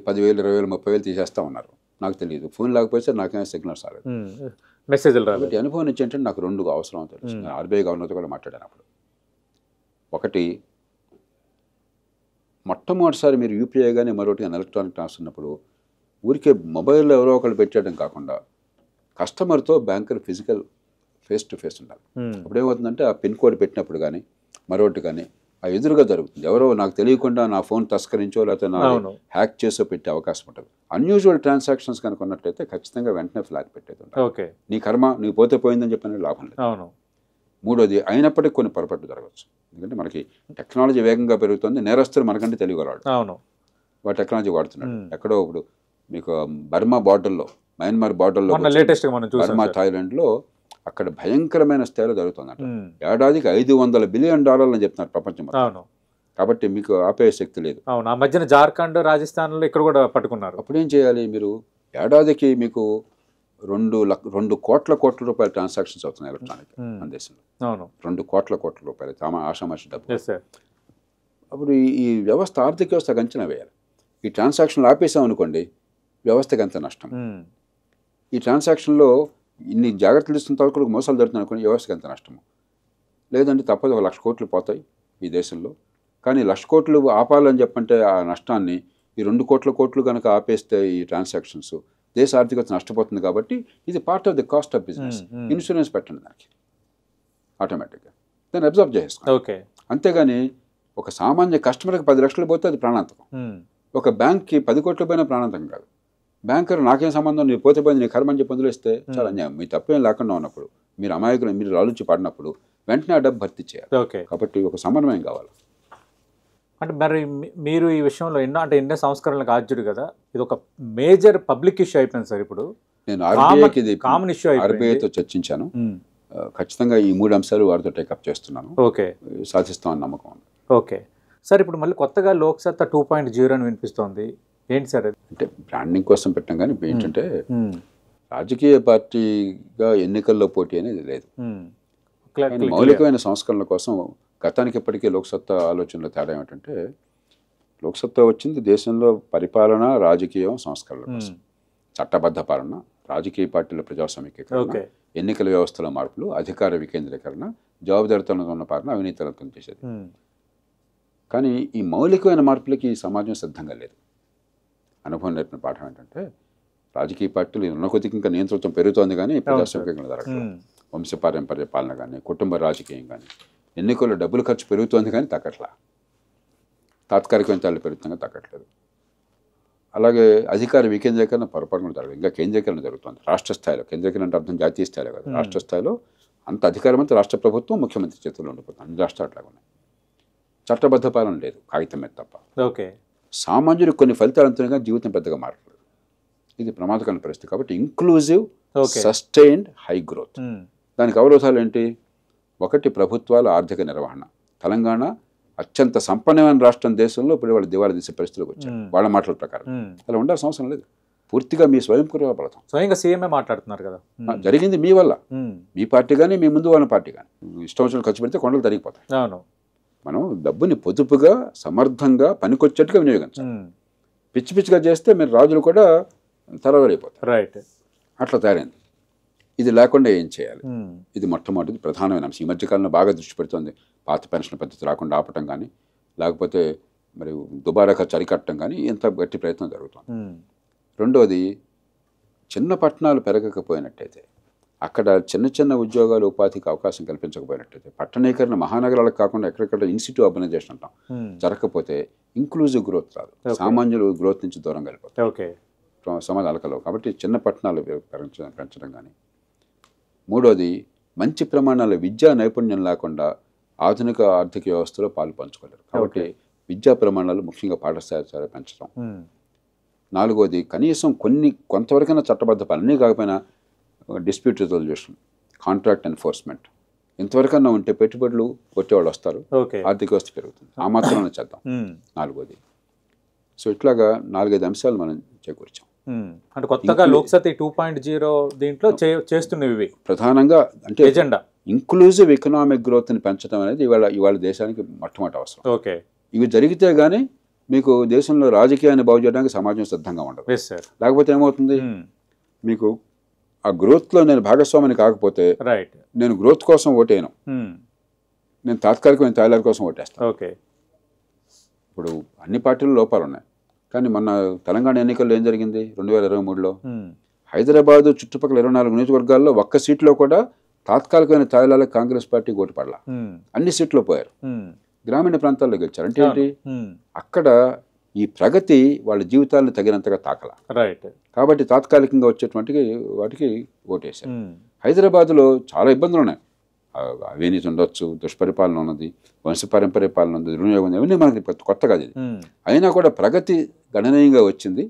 10,000 20,000 30,000 తీసేస్తా ఉన్నారు. నాకు తెలియదు, ఫోన్ లేకపోతే నాకేమైనా సిగ్నల్స్ రాలేదు, మెసేజ్లు రాలేదు. అనుభవం నుంచి ఏంటంటే నాకు 2 అవసరం తెలుసు. నేను ఆర్బీఐ గవర్నర్తో కూడా మాట్లాడాను అప్పుడు. ఒకటి, మొట్టమొదటిసారి మీరు యూపీఐ కానీ మరొకటి కానీ ఎలక్ట్రానిక్ ట్రాన్స్ఫర్ ఉన్నప్పుడు ఊరికే మొబైల్లో ఎవరో ఒకళ్ళు పెట్టేయడం కాకుండా కస్టమర్తో banker physical face to face ఉండాలి. అప్పుడు ఏమవుతుందంటే ఆ పిన్ కోడ్ పెట్టినప్పుడు కానీ మరొకటి కానీ ఆ ఎదురుగా జరుగుతుంది. ఎవరో నాకు తెలియకుండా నా ఫోన్ తస్కరించో లేకపోతే నా హ్యాక్ చేసో పెట్టే అవకాశం ఉంటుంది. అన్యూజువల్ ట్రాన్సాక్షన్స్ కనుక ఉన్నట్లయితే ఖచ్చితంగా వెంటనే ఫ్లాగ్ పెట్టేది ఉంటుంది. నీ కర్మ, నీకు పోతే పోయిందని చెప్పిన లాభం లేదు. మూడోది, అయినప్పటికీ కొన్ని పొరపాట్లు జరగవచ్చు. ఎందుకంటే మనకి టెక్నాలజీ వేగంగా పెరుగుతుంది, నేరస్తులు మనకంటే తెలియగలవాడు వాడు టెక్నాలజీ వాడుతున్నాడు. ఎక్కడో ఇప్పుడు మీకు బర్మా బార్డర్లో, మయన్మార్ బార్డర్లో, బర్మా థాయిలాండ్లో అక్కడ భయంకరమైన స్థాయిలో జరుగుతుందంట. ఏడాదికి $500 బిలియన్ అని చెప్తున్నారు ప్రపంచం మొత్తం. కాబట్టి మీకు ఆపే శక్తి లేదు. ఆ మధ్యన జార్ఖండ్, రాజస్థాన్లో ఇక్కడ కూడా పట్టుకున్నారు. అప్పుడు ఏం చేయాలి, మీరు ఏడాదికి మీకు 2 కోట్ల రూపాయల ట్రాన్సాక్షన్స్ అవుతున్నాయి ఎలక్ట్రానిక్ మన దేశంలో. 2 కోట్ల రూపాయలు ఆషామాషి డబ్బు. అప్పుడు ఈ వ్యవస్థ, ఆర్థిక వ్యవస్థకు అంచనా వేయాలి. ఈ ట్రాన్సాక్షన్లు ఆపేసాం అనుకోండి, వ్యవస్థకి ఎంత నష్టం. ఈ ట్రాన్సాక్షన్లో ఇన్ని జాగ్రత్తలు తీసుకున్న తర్వాత మోసాలు జరుగుతున్నాయి అనుకోండి, వ్యవస్థకి ఎంత నష్టము. లేదంటే తప్పదు, 1,00,000 కోట్లు పోతాయి ఈ దేశంలో. కానీ 1,00,000 కోట్లు ఆపాలని చెప్పంటే ఆ నష్టాన్ని ఈ 2 కోట్ల కనుక ఆపేస్తే ఈ ట్రాన్సాక్షన్స్ దేశ ఆర్థికత నష్టపోతుంది. కాబట్టి ఇది part of the cost of business. Insurance పెట్టండి దానికి, ఆటోమేటిక్గా దాన్ని అబ్జర్వ్ చేస్తాం. అంతేగాని ఒక సామాన్య కస్టమర్కి 10 లక్షలు పోతే అది ప్రాణాంతకం. ఒక బ్యాంక్కి 10 కోట్లు పోయినా ప్రాణాంతకం కాదు. బ్యాంకర్ నాకేం సంబంధం, నీ పోతే పోయింది, నీ కర్మ అని చెప్పి వదిలేస్తే చాలా అన్యాయం. మీ తప్పేం లేకుండా ఉన్నప్పుడు, మీరు అమాయకులు, మీరు ఆలోచి పడినప్పుడు వెంటనే ఆ డబ్బు భర్తీ చేయాలి. కాబట్టి ఒక సమన్వయం కావాలి. అంటే మరి మీరు ఈ విషయంలో ఎన్నో సంస్కరణలకు ఆద్యుడు కదా, ఇది ఒక మేజర్ పబ్లిక్ ఇష్యూ అయిపోయింది సార్. ఇప్పుడు నేను కామన్ ఇష్యూ ఆర్బీఐతో చర్చించాను. ఖచ్చితంగా ఈ 3 అంశాలు వారితో టేకప్ చేస్తున్నాను. సాధిస్తామని నమ్మకం ఉంది. సార్, ఇప్పుడు మళ్ళీ కొత్తగా లోక్సత్తా 2.0 అని వినిపిస్తోంది, ఏంటి సార్? అంటే బ్రాండింగ్ కోసం పెట్టాం, కానీ ఏంటంటే రాజకీయ పార్టీగా ఎన్నికల్లో పోటీ అనేది లేదు. మౌలికమైన సంస్కరణల కోసం గతానికి ఇప్పటికీ లోక్సత్తా ఆలోచనలో తేడా ఏమిటంటే, లోక్సత్తా వచ్చింది దేశంలో పరిపాలన, రాజకీయం, సంస్కరణల కోసం. చట్టబద్ధ పాలన, రాజకీయ పార్టీల ప్రజాస్వామికీకరణ, ఎన్నికల వ్యవస్థలో మార్పులు, అధికార వికేంద్రీకరణ, జవాబుదారితనంగా ఉన్న పాలన, అవినీతిరహితం చేసేది. కానీ ఈ మౌలికమైన మార్పులకి ఈ సమాజం సిద్ధంగా లేదు. అనుభవం నేర్పిన పాఠం ఏంటంటే, రాజకీయ పార్టీలు ఉన్న కొద్దిగా ఇంకా నియంత్రణం పెరుగుతోంది, కానీ ప్రజాస్వామికంగా జరగలేదు. వంశపారంపర్య పాలన కానీ, కుటుంబ రాజకీయం కానీ, ఎన్నికల్లో డబ్బులు ఖర్చు పెరుగుతోంది కానీ తగ్గట్లా, తాత్కాలికమైన తాళ్ళు పెరుగుతుందిగా తగ్గట్లేదు. అలాగే అధికార వికేంద్రీకరణ పొరపాటున జరగదు, ఇంకా కేంద్రీకరణ జరుగుతుంది రాష్ట్ర స్థాయిలో. కేంద్రీకరణ అంటే అర్థం జాతీయ స్థాయిలో కాదు, రాష్ట్ర స్థాయిలో అంత అధికారం అంతా రాష్ట్ర ప్రభుత్వం, ముఖ్యమంత్రి చేతుల్లో ఉండిపోతుంది. అన్ని రాష్ట్రాలు అట్లాగా ఉన్నాయి. చట్టబద్ధ పాలన లేదు, కాగితం మీద తప్ప. సామాన్యుడికి కొన్ని ఫలితాలు అంతగా జీవితం పెద్దగా మారట్లేదు. ఇది ప్రమాదకరమైన పరిస్థితి. కాబట్టి ఇంక్లూజివ్, సస్టైన్డ్ హై గ్రోత్. దానికి అవరోధాలు ఏంటి? ఒకటి, ప్రభుత్వాల ఆర్థిక నిర్వహణ. తెలంగాణ అత్యంత సంపన్నమైన రాష్ట్రం దేశంలో, ఇప్పుడు వాళ్ళు దివాళా తీసే పరిస్థితిలోకి వచ్చారు వాళ్ళ మాటల ప్రకారం. అలా ఉండాల్సిన అవసరం లేదు. పూర్తిగా మీ స్వయంకృత ఫలితం. స్వయంగా సీఎంఏ మాట్లాడుతున్నారు కదా, జరిగింది మీ వల్ల. మీ పార్టీ కానీ, మీ ముందు వాళ్ళ పార్టీ కానీ ఇష్టం వచ్చిన ఖర్చు పెడితే కొండలు తరిగిపోతాయి. మనం డబ్బుని పొదుపుగా, సమర్థంగా, పనికొచ్చేట్టుగా వినియోగించాలి. పిచ్చి పిచ్చిగా చేస్తే మీరు రాజులు కూడా తరవరైపోతారు. అట్లా తయారైంది. ఇది లేకుండా ఏం చేయాలి? ఇది మొట్టమొదటి ప్రధానమైన అంశం. ఈ మధ్యకాలంలో బాగా దృష్టి పెడుతుంది. పాత పెన్షన్ పద్ధతి రాకుండా ఆపటం కానీ, లేకపోతే మరి దుబారా ఖర్చు అరికట్టడం కానీ ఎంత గట్టి ప్రయత్నం జరుగుతుంది. రెండోది చిన్న పట్టణాలు పెరగకపోయినట్టయితే, అక్కడ చిన్న చిన్న ఉద్యోగాలు ఉపాధికి అవకాశం కల్పించకపోయినట్టయితే, పట్టణీకరణ మహానగరాలకు కాకుండా ఎక్కడెక్కడ ఇన్స్టిట్యూట్ ఆర్గనైజేషన్ అంటాం జరగకపోతే ఇంక్లూజివ్ గ్రోత్ రాదు, సామాన్యులు గ్రోత్ నుంచి దూరం వెళ్ళిపోతారు సమాజాలకలో. కాబట్టి చిన్న పట్టణాలు పెంచడం కానీ. మూడోది మంచి ప్రమాణాల విద్యా నైపుణ్యం లేకుండా ఆధునిక ఆర్థిక వ్యవస్థలో పాలు పంచుకోలేరు. కాబట్టి విద్యా ప్రమాణాలు ముఖ్యంగా పాఠశాల పెంచడం. నాలుగోది కనీసం కొంతవరకైనా చట్టబద్ధ అన్నీ కాకపోయినా డిస్ప్యూట్ రిజల్యూషన్, కాంట్రాక్ట్ ఎన్ఫోర్స్మెంట్ ఇంతవరకన్నా ఉంటే పెట్టుబడులు కొట్టేవాళ్ళు వస్తారు, ఆర్థిక వ్యవస్థ పెరుగుతుంది. ఆ మాత్రమే చేద్దాం. నాలుగోది. సో ఇట్లాగా 4-5 అంశాలు మనం చేకూర్చాం. అంటే కొత్తగా లోక్సత్తా 2.0 దీంట్లో చేస్తున్నవి ప్రధానంగా అంటే ఎజెండా ఇంక్లూజివ్ ఎకనామిక్ గ్రోత్ని పెంచడం అనేది ఇవాళ దేశానికి మొట్టమొదటి అవసరం. ఇవి జరిగితే గానీ మీకు దేశంలో రాజకీయాన్ని బాగు చేయడానికి సమాజం సిద్ధంగా ఉండదు. లేకపోతే ఏమవుతుంది, మీకు ఆ గ్రోత్లో నేను భాగస్వామిని కాకపోతే నేను గ్రోత్ కోసం ఓటేయను, నేను తాత్కాలికమైన తాయిలాల కోసం ఓటేస్తాను. ఇప్పుడు అన్ని పార్టీలు లోపాలు ఉన్నాయి. కానీ మొన్న తెలంగాణ ఎన్నికల్లో ఏం జరిగింది 2023లో హైదరాబాదు చుట్టుపక్కల 24 నియోజకవర్గాల్లో ఒక్క సీట్లో కూడా తాత్కాలికమైన తాయిలాలకు కాంగ్రెస్ పార్టీ ఓటు పడలా, అన్ని సీట్లు పోయారు. గ్రామీణ ప్రాంతాల్లో గెలిచారు. అంటే ఏంటి, అక్కడ ఈ ప్రగతి వాళ్ళ జీవితాలను తగినంతగా తాకల. కాబట్టి తాత్కాలికంగా వచ్చేటువంటి వాటికి ఓటేశారు. హైదరాబాద్లో చాలా ఇబ్బందులు ఉన్నాయి, అవినీతి ఉండొచ్చు, దుష్పరిపాలన ఉన్నది, వంశపారంపర్య పాలన ఉంది, దుర్వినియోగం ఉంది, అవన్నీ మనకి కొత్తగా అది. అయినా కూడా ప్రగతి గణనీయంగా వచ్చింది,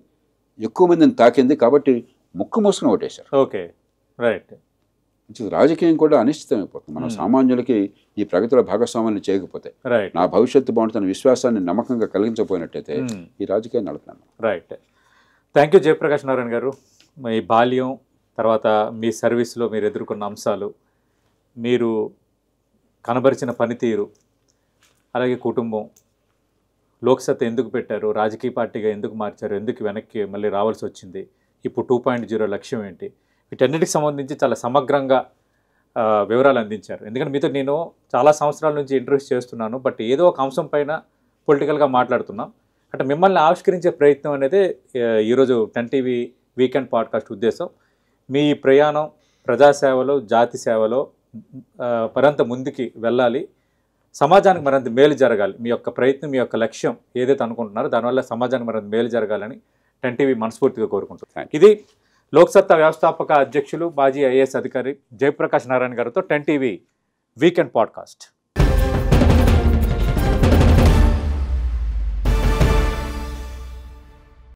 ఎక్కువ మందిని తాకింది. కాబట్టి ముక్కు మూసుకుని ఓటేశారు. రాజకీయం కూడా అనిశ్చితం అయిపోతుంది. మనం సామాన్యులకి ఈ ప్రగతిలో భాగస్వామ్యాన్ని చేయకపోతే, నా భవిష్యత్తు బాగుంటున్న విశ్వాసాన్ని నమ్మకంగా కలిగించకపోయినట్టయితే ఈ రాజకీయాన్ని నడపలేము. థ్యాంక్ యూ జయప్రకాష్ నారాయణ గారు. మీ బాల్యం, తర్వాత మీ సర్వీస్లో మీరు ఎదుర్కొన్న అంశాలు, మీరు కనబరిచిన పనితీరు, అలాగే కుటుంబం, లోక్సత్తా ఎందుకు పెట్టారు, రాజకీయ పార్టీగా ఎందుకు మార్చారు, ఎందుకు వెనక్కి మళ్ళీ రావాల్సి వచ్చింది, ఇప్పుడు 2.0 లక్ష్యం ఏంటి, వీటన్నిటికి సంబంధించి చాలా సమగ్రంగా వివరాలు అందించారు. ఎందుకంటే మీతో నేను చాలా సంవత్సరాల నుంచి ఇంటర్వ్యూస్ చేస్తున్నాను, బట్ ఏదో ఒక అంశం పైన పొలిటికల్గా మాట్లాడుతున్నాం. అంటే మిమ్మల్ని ఆవిష్కరించే ప్రయత్నం అనేది ఈరోజు 10 టీవీ వీకెండ్ పాడ్కాస్ట్ ఉద్దేశం. మీ ప్రయాణం ప్రజాసేవలో, జాతి సేవలో మరింత ముందుకి వెళ్ళాలి, సమాజానికి మరింత మేలు జరగాలి. మీ యొక్క ప్రయత్నం, మీ యొక్క లక్ష్యం ఏదైతే అనుకుంటున్నారో దానివల్ల సమాజానికి మరింత మేలు జరగాలని 10 టీవీ మనస్ఫూర్తిగా కోరుకుంటున్నాను. ఇది లోక్సత్తా వ్యవస్థాపక అధ్యక్షులు, మాజీ ఐఏఎస్ అధికారి జయప్రకాష్ నారాయణ గారితో 10 టీవీ వీకెండ్ పాడ్కాస్ట్.